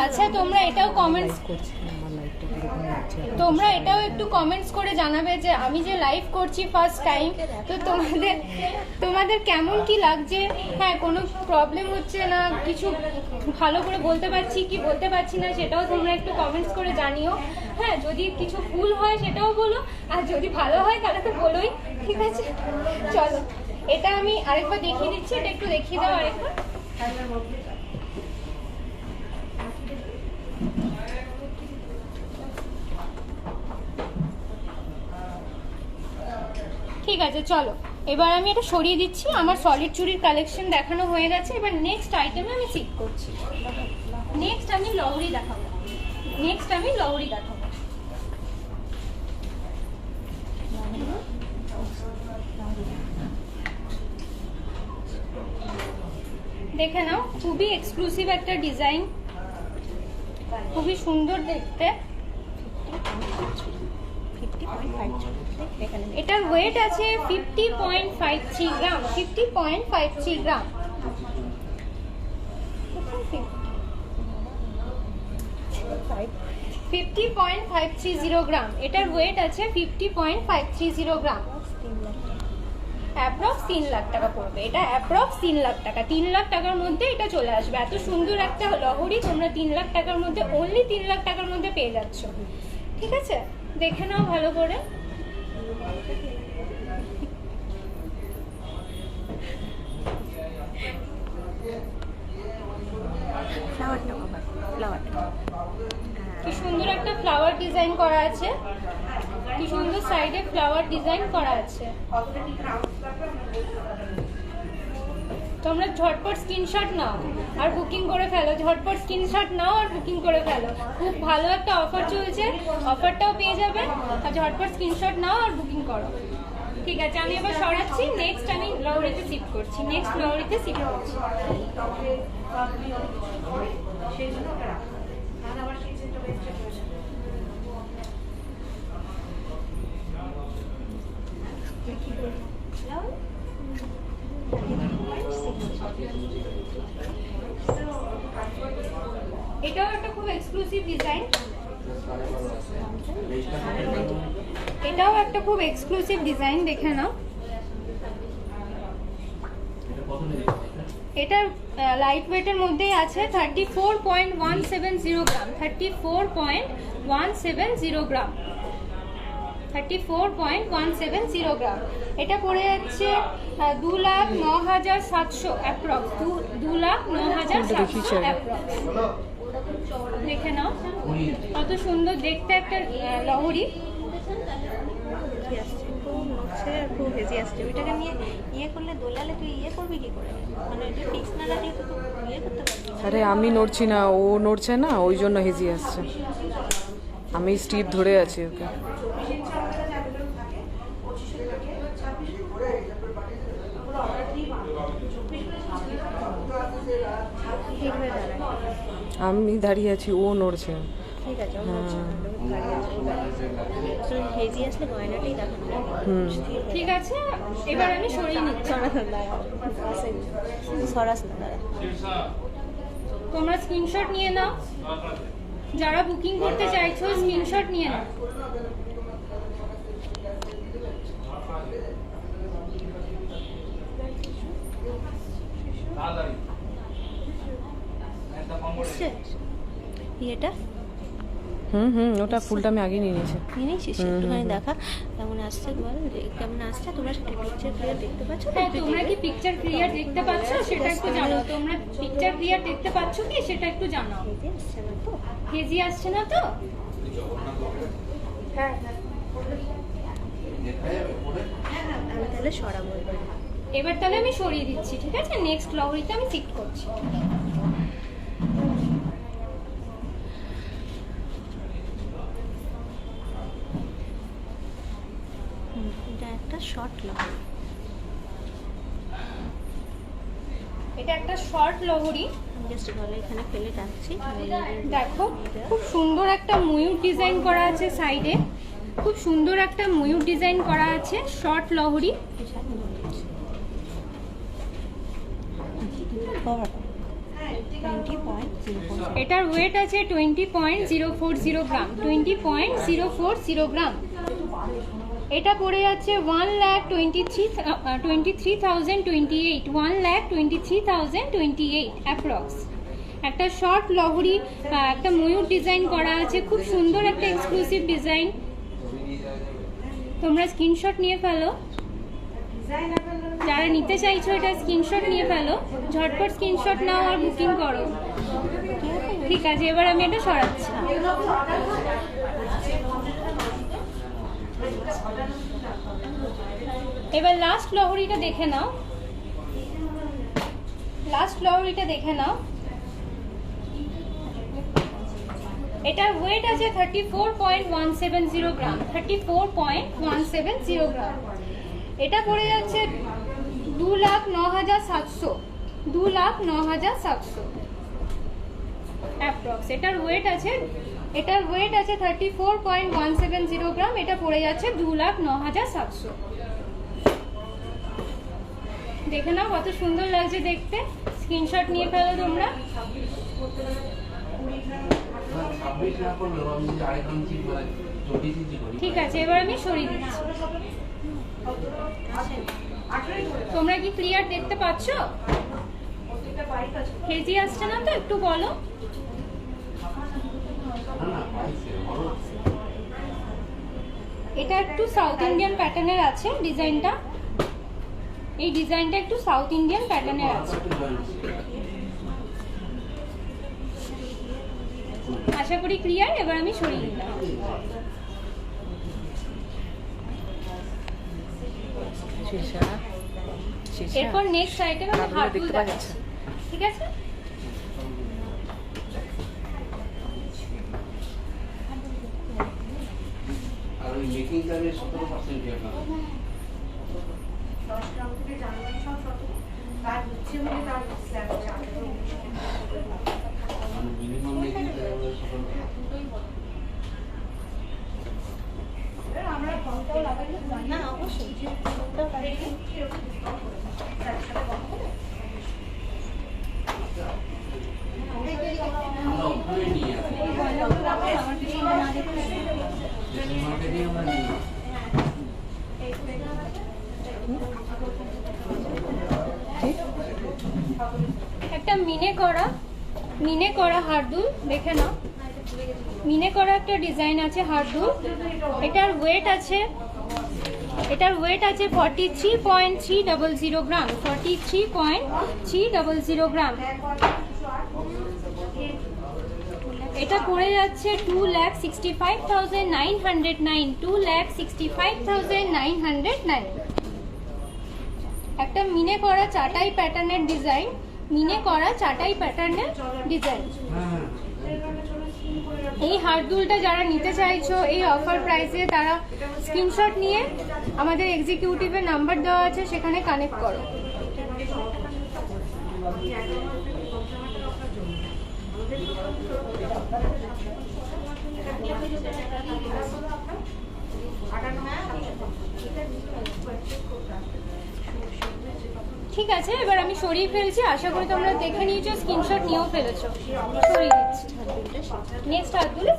আচ্ছা, তোমরা এটাও একটু কমেন্টস করে জানাবে যে আমি যে লাইভ করছি ফার্স্ট টাইম, তো তোমাদের কেমন কি লাগছে। হ্যাঁ, কোনো প্রবলেম হচ্ছে না, কিছু ভালো করে বলতে পারছি কি বলতে পারছি না সেটাও তোমরা একটু কমেন্টস করে জানিও। হ্যাঁ, যদি কিছু ভুল হয় সেটাও বলো, আর যদি ভালো হয় তাহলে তো বলোই। ঠিক আছে, চলো এটা আমি আরেকবার দেখিয়ে দিচ্ছি। এটা একটু দেখিয়ে দাও আরেকবার। ঠিক আছে, চলো এবার আমি এটা সরিয়ে দিচ্ছি। আমার সলিড চুড়ির কালেকশন দেখানো হয়ে গেছে। এবার নেক্সট আইটেমে আমি শিফট করছি। নেক্সট আমি লহরি দেখাবো। দেখে নাও, খুবই এক্সক্লুসিভ একটা ডিজাইন, খুবই সুন্দর দেখতে। এটার ওয়েট আছে 50.53 গ্রাম। 50.53 গ্রাম। 50.530 গ্রাম। এটার ওয়েট আছে 50.530 গ্রাম। অ্যাপ্রক্স 3 লাখ টাকা পড়বে। এটা অ্যাপ্রক্স 3 লাখ টাকা। 3 লাখ টাকার মধ্যে এটা চলে আসবে। এত সুন্দর একটা লহরি তোমরা 3 লাখ টাকার মধ্যে, অনলি 3 লাখ টাকার মধ্যে পেয়ে যাচ্ছ। ঠিক আছে, দেখে নাও ভালো করে। কি সুন্দর একটা ফ্লাওয়ার ডিজাইন করা আছে, কি সুন্দর সাইডে ফ্লাওয়ার ডিজাইন করা আছে। তোমরা ঝটপট স্ক্রিনশট নাও আর বুকিং করে ফেলো। ঝটপট স্ক্রিনশট নাও আর বুকিং করে ফেলো। খুব ভালো একটা অফার চলছে, অফারটাও পেয়ে যাবে। আর ঝটপট স্ক্রিনশট নাও আর বুকিং করো। ঠিক আছে, আমি এবার সরাচ্ছি। নেক্সট আমি লহরিতে শিফট করছি। এটাও একটা খুব এক্সক্লুসিভ ডিজাইন। দেখে নাও। এটার লাইট ওয়েটের মধ্যেই আছে 34.170 গ্রাম। 34.170 গ্রাম। 34.170 গ্রাম। এটা পড়ে যাচ্ছে 2,09,700 অ্যাপ্রক্স। 2,09,700 অ্যাপ্রক্স। দেখে নাও কত সুন্দর দেখতে একটা লহরি। খুব হেজি আসছে। ওইটাকে নিয়ে ইয়ে করলে দোলালে তুই ইয়ে করবি কি করে? মানে এটা ফিক্স না রাখলে তো ইয়ে করতে পারবি না। আরে আমি নড়ছি না, ও নড়ছে না, ওই জন্য হেজি আসছে। আমি স্টিপ ধরে আছি ওকে। আমি দাঁড়িয়ে আছি, ও নড়ছে। ঠিক আছে, হেজি আসলে গয়নাটাই দেখানো লাগে। ঠিক আছে, এবার আমি সরিয়ে নিচ্ছি। সরাস না দাঁড়া। তোমরা স্ক্রিনশট নিয়ে নাও। যারা বুকিং করতে চাইছো স্ক্রিনশট নিয়ে নাও। এটা ওটা ফুলটা আমি আগে নিয়ে নিয়েছি। নিয়েছিস? একটুখানি দেখা কেমন আসছে বল, কেমন আসছে। তোমরা পিকচার ক্লিয়ার দেখতে পাচ্ছ? হ্যাঁ, তোমরা কি পিকচার ক্লিয়ার দেখতে পাচ্ছ সেটা একটু জানাও। তোমরা পিকচার ক্লিয়ার দেখতে পাচ্ছ কি সেটা একটু জানাও। হেজি আসছে না তো? হ্যাঁ, আমি তাহলে সরাবো। এবার তাহলে আমি সরিয়ে দিচ্ছি। ঠিক আছে, নেক্সট লহরিতে আমি শিফট করছি। এটা একটা শর্ট লহরি। এটা একটা শর্ট লহরি। জাস্ট গলা এখানে ফেলে রাখছি। দেখো খুব সুন্দর একটা ময়ূর ডিজাইন করা আছে সাইডে। খুব সুন্দর একটা ময়ূর ডিজাইন করা আছে। শর্ট লহরি। এটার ওয়েট আছে 20.040 গ্রাম। 20.040 গ্রাম। এটা পড়ে যাচ্ছে 1,23,028। 1,23,028 অ্যাপ্রক্স। একটা শর্ট লহরি, একটা ময়ূর ডিজাইন করা আছে। খুব সুন্দর একটা এক্সক্লুসিভ ডিজাইন। তোমরা স্ক্রিনশট নিয়ে ফেলো। যারা নিতে চাইছো এটা স্ক্রিনশট নিয়ে ফেলো। ঝটপট স্ক্রিনশট নাও আর বুকিং করো। ঠিক আছে, এবার আমি এটা সরাচ্ছি। এবার লাস্ট লহরিটা দেখে নাও, লাস্ট লহরিটা দেখে নাও। এটার ওয়েট আছে 34.170 গ্রাম, 34.170 গ্রাম। এটা পড়ে যাচ্ছে 2,09,700, 2,09,700 অ্যাপ্রক্স। এটার ওয়েট আছে 34.170 গ্রাম। এটা পড়ে যাচ্ছে 2,09,700। দেখে নাও কত সুন্দর লাগছে দেখতে। স্ক্রিনশট নিয়ে ফেলো তোমরা। ঠিক আছে, এবার আমি সরিয়ে দিচ্ছি। তোমরা কি ক্লিয়ার দেখতে পাচ্ছ? হেজি আসছে না তো? একটু বলো। এটা একটু সাউথ ইন্ডিয়ান প্যাটার্নের আছে ডিজাইনটা। এই ডিজাইনটা একটু সাউথ ইন্ডিয়ান প্যাটার্নের আছে। আশা করি ক্লিয়ার। এবার আমি সরিয়ে দিলাম। এরপর নেক্সট আইটেম আমি হারফুল দেখাচ্ছি, ঠিক আছে? আর ওই মেকিং চার্জের 17% দিয়ে আপনারা মিনিমাম মেকিং চার্জের 17%। না অবশ্যই আমরা ওখানে নিয়ে আসি, মার্কেটে আমরা নিয়ে আসি। একটা মিনে করা হারদুল দেখে নাও। মিনে করা একটা ডিজাইন আছে হারদুল। এটার ওয়েট আছে 43.300 গ্রাম, 43.300 গ্রাম। এটা পড়ে যাচ্ছে 2,65,909, 2,65,909। একটা মিনে করা চাটাই প্যাটার্নের ডিজাইন, মিনে করা চাটাই প্যাটার্নের ডিজাইন। এই হারদুলটা যারা নিতে চাইছো এই অফার প্রাইসে, তারা স্ক্রিনশট নিয়ে আমাদের এক্সিকিউটিভের নাম্বার দেওয়া আছে, সেখানে কানেক্ট করো। ঠিক আছে, এবার আমি সরিয়ে ফেলছি। আশা করি তোমরা দেখে নিয়েছো, স্ক্রিনশট নিয়েও ফেলেছো। সরিয়ে দিচ্ছি। নেক্সট হাতগুলো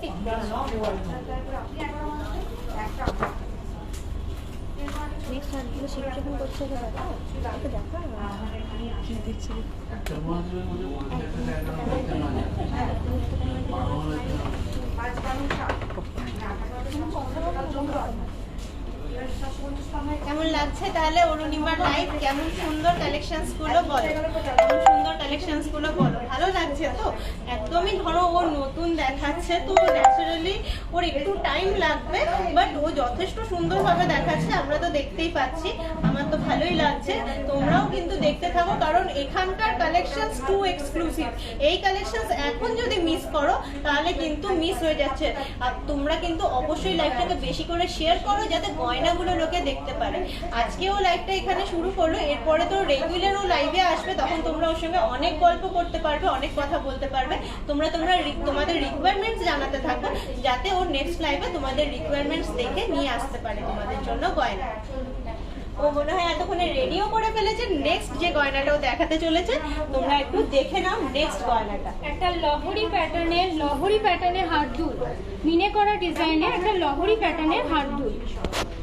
একটা মাসের মধ্যে 1,11,000 কেমন লাগছে তাহলে অরুণিমার লাইভ? কেমন সুন্দর কালেকশনস গুলো বলো, কেমন সুন্দর কালেকশনস গুলো বলো। ভালো লাগছে তো? একদমই ধরো ও নতুন দেখাচ্ছে তো ন্যাচারালি ওর একটু টাইম লাগবে, বাট ও যথেষ্ট সুন্দরভাবে দেখাচ্ছে। আমরা তো দেখতেই পাচ্ছি, আমার তো ভালোই লাগছে। তোমরাও কিন্তু দেখতে থাকো, কারণ এখানকার কালেকশনস টু এক্সক্লুসিভ। এই কালেকশনস এখন যদি মিস করো তাহলে কিন্তু মিস হয়ে যাচ্ছে। আর তোমরা কিন্তু অবশ্যই লাইভটাকে বেশি করে শেয়ার করো, যাতে গয়নাগুলো লোকে দেখতে পারে। আজকেও লাইভটা এখানে শুরু করলো, এরপরে তো রেগুলার ও লাইভে আসবে, তখন তোমরা ওর সঙ্গে অনেক গল্প করতে পারবে, অনেক কথা বলতে পারবে। তোমাদের রিকোয়ারমেন্টস জানাতে থাকো, যাতে ওর নেক্সট লাইভে তোমাদের রিকোয়ারমেন্টস দেখে নিয়ে আসতে পারে তোমাদের জন্য গয়না। ও মনে হয় এতক্ষণে রেডিও করে ফেলেছে, নেক্সট যে গয়নাটাও দেখাতে চলেছে তোমরা একটু দেখে নাও। নেক্সট গয়নাটা একটা লহরি প্যাটার্নের হারদুল, মিনে করা ডিজাইনের একটা লহরি প্যাটার্নের হারদুল।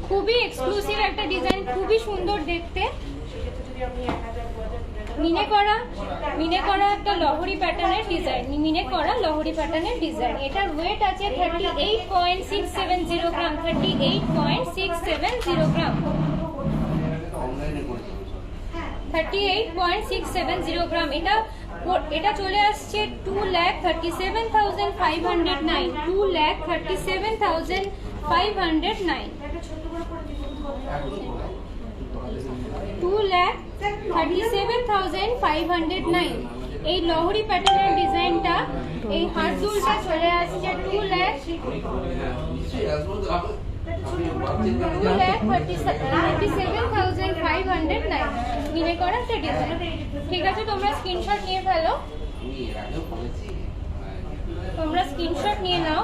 খুবই এক্সক্লুসিভ একটা ডিজাইন, খুবই সুন্দর দেখতে। মিনে করা একটা লহরি প্যাটার্নের ডিজাইন, মিনে করা লহরি প্যাটার্নের ডিজাইন। এটার ওয়েট আছে 38.670 গ্রাম, 38.670 গ্রাম, 38.670 গ্রাম। এটা চলে আসছে 2,37,509, 2,37,509। 2,37,509। এই লহরি প্যাটার্নের ডিজাইনটা, এই হাত দুলটা চলে আসছে 2,37,509 মিলে করা একটা ডিজাইন। ঠিক আছে, তোমরা স্ক্রিনশট নিয়ে ফেলো, তোমরা স্ক্রিনশট নিয়ে নাও।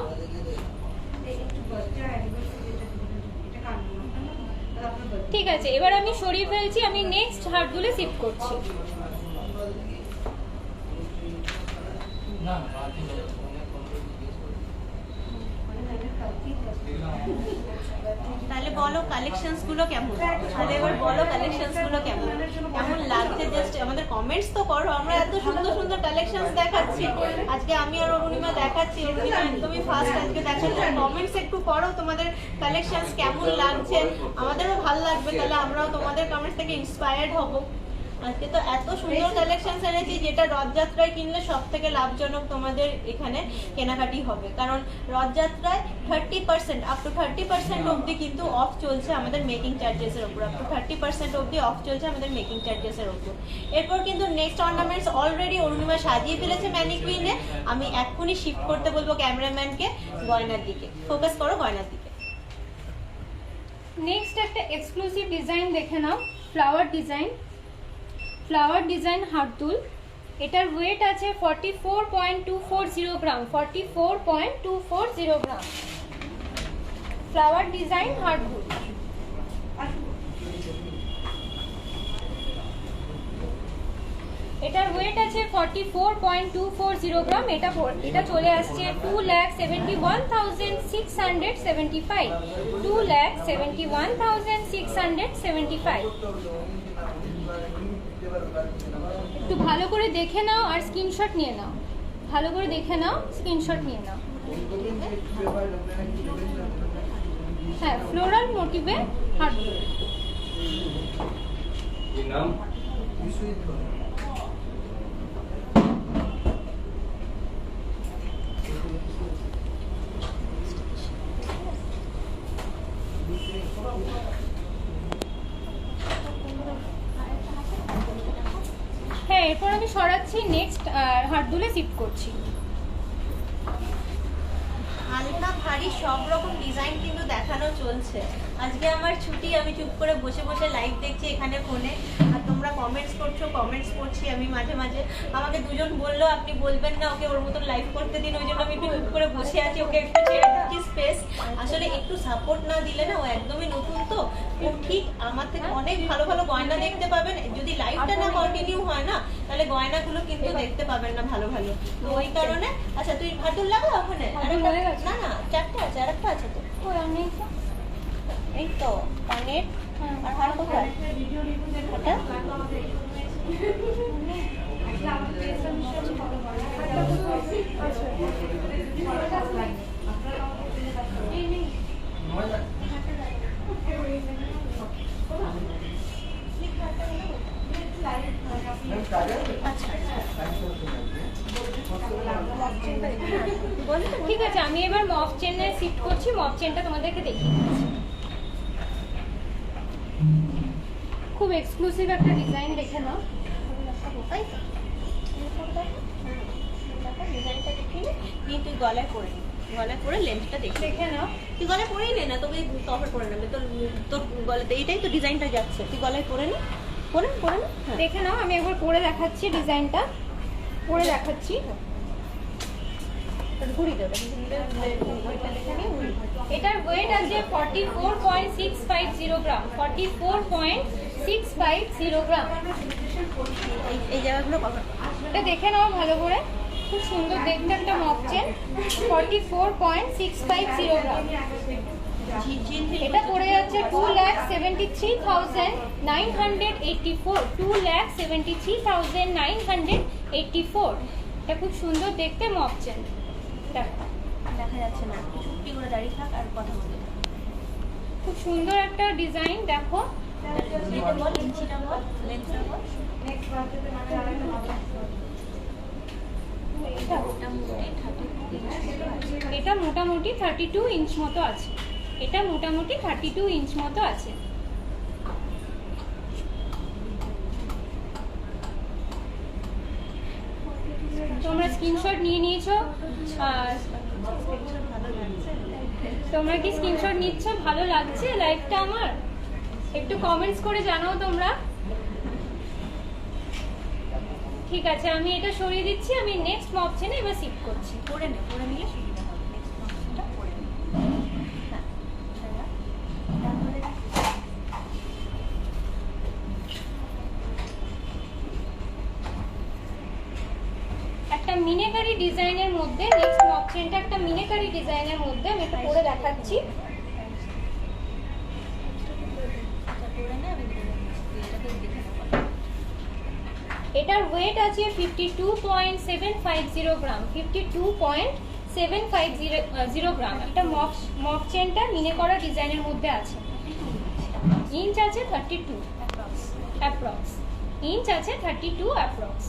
ঠিক আছে, এবার আমি সরিয়ে ফেলছি, আমি নেক্সট হাত দুলে শিফট করছি। তাহলে বলো কালেকশনস গুলো কেমন, তাহলে এবার বলো কালেকশনস গুলো কেমন কেমন লাগছে, জাস্ট আমাদের কমেন্টস তো করো। আমরা এত সুন্দর সুন্দর কালেকশনস দেখাচ্ছি, আজকে আমি আর অরুণিমা দেখাচ্ছি, অরুণিমা একদমই ফার্স্ট আজকে দেখাচ্ছি। কমেন্টস একটু করো তোমাদের কালেকশনস কেমন লাগছে, আমাদেরও ভালো লাগবে, তাহলে আমরাও তোমাদের কমেন্টস থেকে ইন্সপায়ার্ড হব। আজকে তো এত সুন্দর কালেকশনস এনেছি, যেটা রথযাত্রায় কিনলে সব থেকে লাভজনক তোমাদের এখানে কেনাকাটি হবে, কারণ রথযাত্রায় 30% আপ টু 30% অবধি কিন্তু অফ চলছে আমাদের মেকিং চার্জেসের ওপর, আপ টু 30% অবধি অফ চলছে আমাদের মেকিং চার্জেসের ওপর। এরপর কিন্তু নেক্সট অর্নামেন্টস অলরেডি অরুণিমা সাজিয়ে ফেলেছে ম্যানিকুইনে, আমি এক্ষুনি শিফট করতে বলবো ক্যামেরাম্যানকে গয়নার দিকে, ফোকাস করো গয়নার দিকে। নেক্সট একটা এক্সক্লুসিভ ডিজাইন দেখে নাও, ফ্লাওয়ার ডিজাইন, ফ্লাওয়ার ডিজাইন হাত দুল। এটার ওয়েট আছে 44.240 গ্রাম, 44.240 গ্রাম। ফ্লাওয়ার ডিজাইন হাত দুল। এটার ওয়েট আছে 44.240 গ্রাম। এটা চলে আসছে 2,71,675, 2,71,675। একটু ভালো করে দেখে নাও আর স্ক্রিনশট নিয়ে নাও, ভালো করে দেখে নাও, স্ক্রিনশট নিয়ে নাও। হ্যাঁ, ফ্লোরাল মোটিভে হাত দুল। হ্যাঁ, এরপর আমি সরাচ্ছি, নেক্সট হাত দুলে শিফট করছি। হালকা ভারী সব রকম ডিজাইন কিন্তু দেখানো চলছে। আজকে আমার ছুটি, আমি চুপ করে বসে বসে লাইভ দেখছি এখানে ফোনে, আর তোমরা কমেন্টস করছো, কমেন্টস করছি আমি মাঝে মাঝে। আমাকে দুজন বললো আপনি বলবেন না ওকে ওর মতন লাইভ করতে দিন, ওই জন্য আমি একটু চুপ করে বসে আছি, ওকে একটু ছেড়ে দিচ্ছি স্পেস। আসলে একটু সাপোর্ট না দিলে না, ও একদমই নতুন তো, ও ঠিক আমার থেকে অনেক ভালো ভালো গয়না দেখতে পাবেন। যদি লাইভটা না কন্টিনিউ হয় না, তাহলে গয়নাগুলো কিন্তু দেখতে পাবেন না ভালো ভালো, তো ওই কারণে। আচ্ছা তুই ভাতুল লাগা ওখানে, না না চারটা আছে, আরেকটা আছে তো, এই তো কানের আর হার কোথায় ওটা? ঠিক আছে, আমি এবার মফ চেনে শিফট করছি, মফ চেনটা তোমাদেরকে দেখিয়ে দিচ্ছি। খুব এক্সক্লুসিভ একটা ডিজাইন দেখে নাও। ডিজাইনটা দেখিয়ে নি, তুই গলায় পরে নি, গলায় পরে লেন্থটা দেখে নাও। তুই গলায় পরেই নে না, তোকে কভার করে নেবে, তোর গলাতে এইটাই তো ডিজাইনটা যাচ্ছে, তুই গলায় পরে নি, পরে পরে না দেখে নাও। আমি একবার পরে দেখাচ্ছি, ডিজাইনটা পরে দেখাচ্ছি। ঘুরি দেবে, এটার ওয়েট আছে 44.650 গ্রাম, 44.650 গ্রাম। এই জায়গাগুলো কভার। এটা দেখে নাও ভালো করে, খুব সুন্দর দেখতে একটা মফ চেন, 44.650 গ্রাম। এটা পড়ে যাচ্ছে 2,73,984, 2,73,984। এটা খুব সুন্দর দেখতে মফ চেন। দেখা যাচ্ছে না, চুপটি করে দাঁড়িয়ে থাক আর কথা বলে। খুব সুন্দর একটা ডিজাইন, দেখো। এটা বল, ইঞ্চিটা বল, লেন্থটা বল। এটা মোটামুটি 32 ইঞ্চ মতো আছে, এটা মোটামুটি 32 ইঞ্চ মতো আছে। তোমরা স্ক্রিনশট নিয়ে নিয়েছো, তোমরা কি স্ক্রিনশট নিচ্ছ? ভালো লাগছে লাইভটা আমার? একটু কমেন্টস করে জানাও তোমরা। ঠিক আছে, আমি এটা সরিয়ে দিচ্ছি, আমি নেক্সট মপ চেনে এবার শিফট করছি। করে নিলে সুবিধা হবে। নেক্সট মপটা করে নে। হ্যাঁ, তারপরে একটা মিনেকারি ডিজাইনের মধ্যে নেক্সট মপ চেনটা একটা মিনেকারি ডিজাইনের মধ্যে আমি একটু করে দেখাচ্ছি। করে নে, আমি এটাকে দেখে নেবো। এটার ওয়েট আছে 52.750 গ্রাম, 52.750 গ্রাম। এটা মপ চেনটা মিনে করা ডিজাইনের মধ্যে আছে। ইঞ্চ আছে 32 অ্যাপ্রক্স, ইঞ্চ আছে 32 অ্যাপ্রক্স।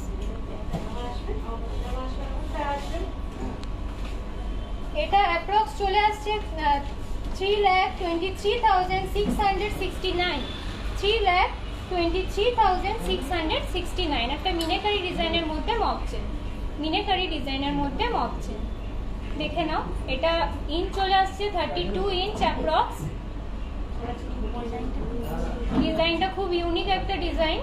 এটা অ্যাপ্রক্স চলে আসছে 3,23,669, 3,23,669। একটা মিনেকারি ডিজাইনের মধ্যে মপ চেন, মিনেকারি ডিজাইনের মধ্যে মপ চেন দেখে নাও। এটা ইঞ্চ চলে আসছে 32 ইঞ্চ অ্যাপ্রক্স। ডিজাইনটা খুব ইউনিক একটা ডিজাইন।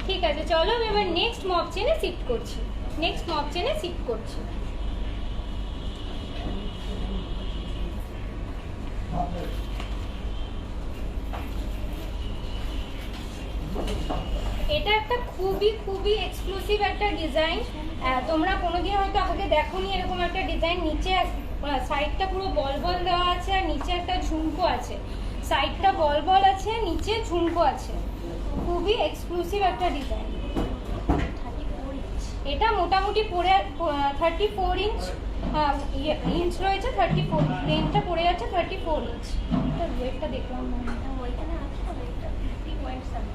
ঠিক আছে, চলো আমি এবার নেক্সট মপ চেনে শিফট করছি, নেক্সট মপ চেনে শিফট করছি। এটা একটা খুবই খুবই এক্সক্লুসিভ একটা ডিজাইন। তোমরা কোনোদিন হয়তো আগে দেখোনি এরকম একটা ডিজাইন। নিচে সাইডটা পুরো বল বল দেওয়া আছে আর নিচে একটা ঝুমকো আছে। সাইডটা বল বল আছে, নিচে ঝুমকো আছে। খুবই এক্সক্লুসিভ একটা ডিজাইন। এটা মোটামুটি পড়ে 34 ইঞ্চ ইঞ্চ রয়েছে, 34 রেঞ্জটা পড়ে যাচ্ছে 34 ইঞ্চ। এটার ওয়েটটা দেখলাম না, ওইখানে আছে ওইটা 50.7।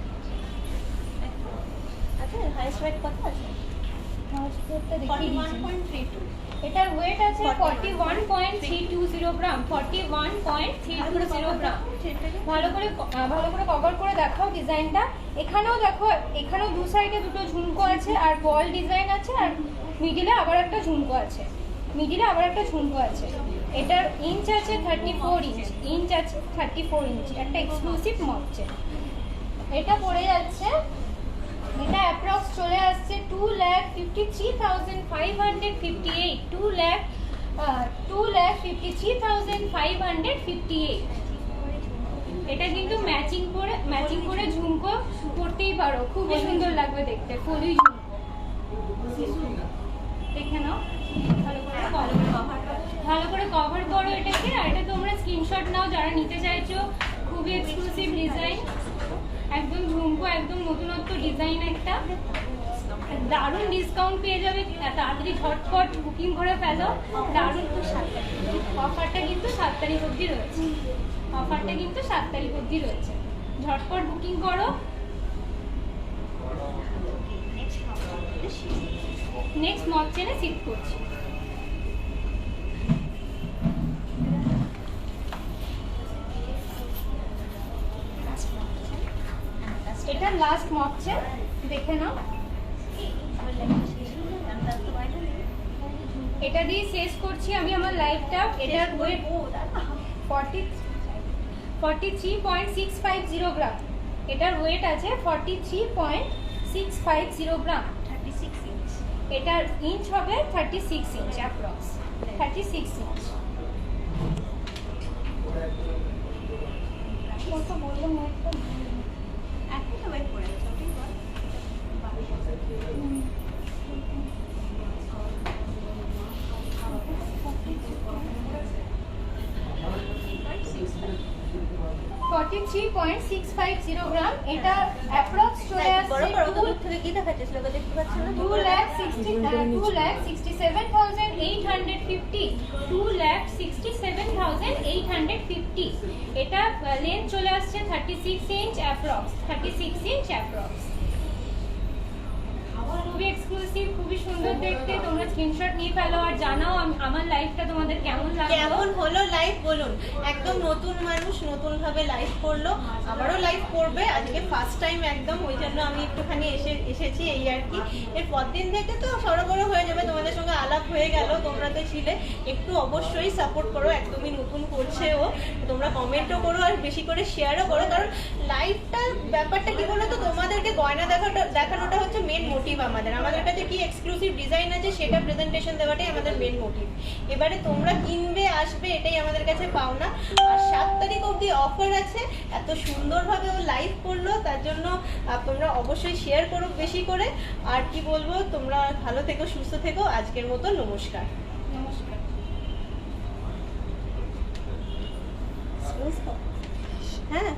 আচ্ছা, হাইস্ট ওয়েট কত আছে? ওয়েটটা দেখিয়ে দিচ্ছি। 41.32। এটার ওয়েট আছে 41.320 গ্রাম, 41.320 গ্রাম। ভালো করে কভার করে দেখাও ডিজাইনটা। এখানেও দেখো, এখানেও দু সাইডে দুটো ঝুমকো আছে আর বল ডিজাইন আছে, আর মিডিলে আবার একটা ঝুমকো আছে, মিডিলে আবার একটা ঝুমকো আছে। এটার ইঞ্চ আছে 34 ইঞ্চ, ইঞ্চ আছে 34 ইঞ্চ। একটা এক্সক্লুসিভ মপ চেন। এটা পড়ে যাচ্ছে, এটা অ্যাপ্রক্স চলে আসছে 2,53,558, 2,53,558। এটা কিন্তু ম্যাচিং করে ঝুমকো করতেই পারো, খুবই সুন্দর লাগবে দেখতে। ফুলই ঝুমকো দেখে নাও, ভালো করে কভার করো এটাকে। আর এটা তোমরা স্ক্রিনশট নাও যারা নিতে চাইছো। খুবই এক্সক্লুসিভ ডিজাইন, একদম ঝুমকো, একদম নতুনত্ব ডিজাইন একটা। দারুণ ডিসকাউন্ট পেয়ে যাবে, তাড়াতাড়ি ঝটপট বুকিং করে ফেলো। দারুণ অফারটা কিন্তু 7 তারিখ অবধি রয়েছে, অফারটা কিন্তু 7 তারিখ অবধি রয়েছে। ঝটপট বুকিং করো। নেক্সট মপ চেনে শিফট করছি। এটা লাস্ট মপ চেন, দেখে নাও। এটা দিয়ে শেষ করছি আমি আমার লাইভটা। এটার ওয়েট 43.650 গ্রাম। এটার ওয়েট আছে 43.650 গ্রাম, 36 ইঞ্চ। এটার ইঞ্চ হবে 36 ইঞ্চ অ্যাপ্রক্স, 36 ইঞ্চ। কত বললাম ওয়েটটা? এখন তো ওয়েট পড়ে গেছে, ওটাই বল। 43.650 গ্রাম। এটা অ্যাপ্রক্স চলে আসছে বড় বড় দূর থেকে কি দেখাচ্ছে সেটা দেখতে পাচ্ছ না? 2,67,850, 2,67,850। এটা লেন্থ চলে আসছে 36 ইঞ্চ অ্যাপ্রক্স, 36 ইঞ্চ অ্যাপ্রক্স। খুবই এক্সক্লুসিভ, খুবই সুন্দর দেখতে। তোমরা স্ক্রিনশট নিয়ে ফেলো আর জানাও আমার লাইফটা তোমাদের কেমন লাগলো। কেমন হলো লাইভ বলুন। একদম নতুন মানুষ, নতুন ভাবে লাইভ করলো, আবারও লাইভ করবে, আজকে ফার্স্ট টাইম একদম, ওই জন্য আমি একটুখানি এসেছি এই আর কি। এর পরদিন থেকে তো সরগরম হয়ে যাবে, তোমাদের সঙ্গে আলাপ হয়ে গেল, তোমরা তো ছিলে, একটু অবশ্যই সাপোর্ট করো, একদমই নতুন করছে ও, তোমরা কমেন্টও করো আর বেশি করে শেয়ারও করো, কারণ লাইভটার ব্যাপারটা কি বলো তো, তোমাদেরকে গয়না দেখানোটা হচ্ছে মেন মোটিভ আমাদের কাছে কি এক্সক্লুসিভ ডিজাইন আছে সেটা প্রেজেন্টেশন দেওয়াটাই আমাদের মেন মোটিভ। এবারে তোমরা কিনবে আসবে এটাই আমাদের কাছে পাওনা। আর 7 তারিখ অবধি অফার আছে, এত সুন্দরভাবে ও লাইভ করলো, তার জন্য তোমরা অবশ্যই শেয়ার করো বেশি করে। আর কি বলবো, তোমরা ভালো থেকো, সুস্থ থেকো, আজকের মতো নমস্কার। নমস্কার। হ্যাঁ।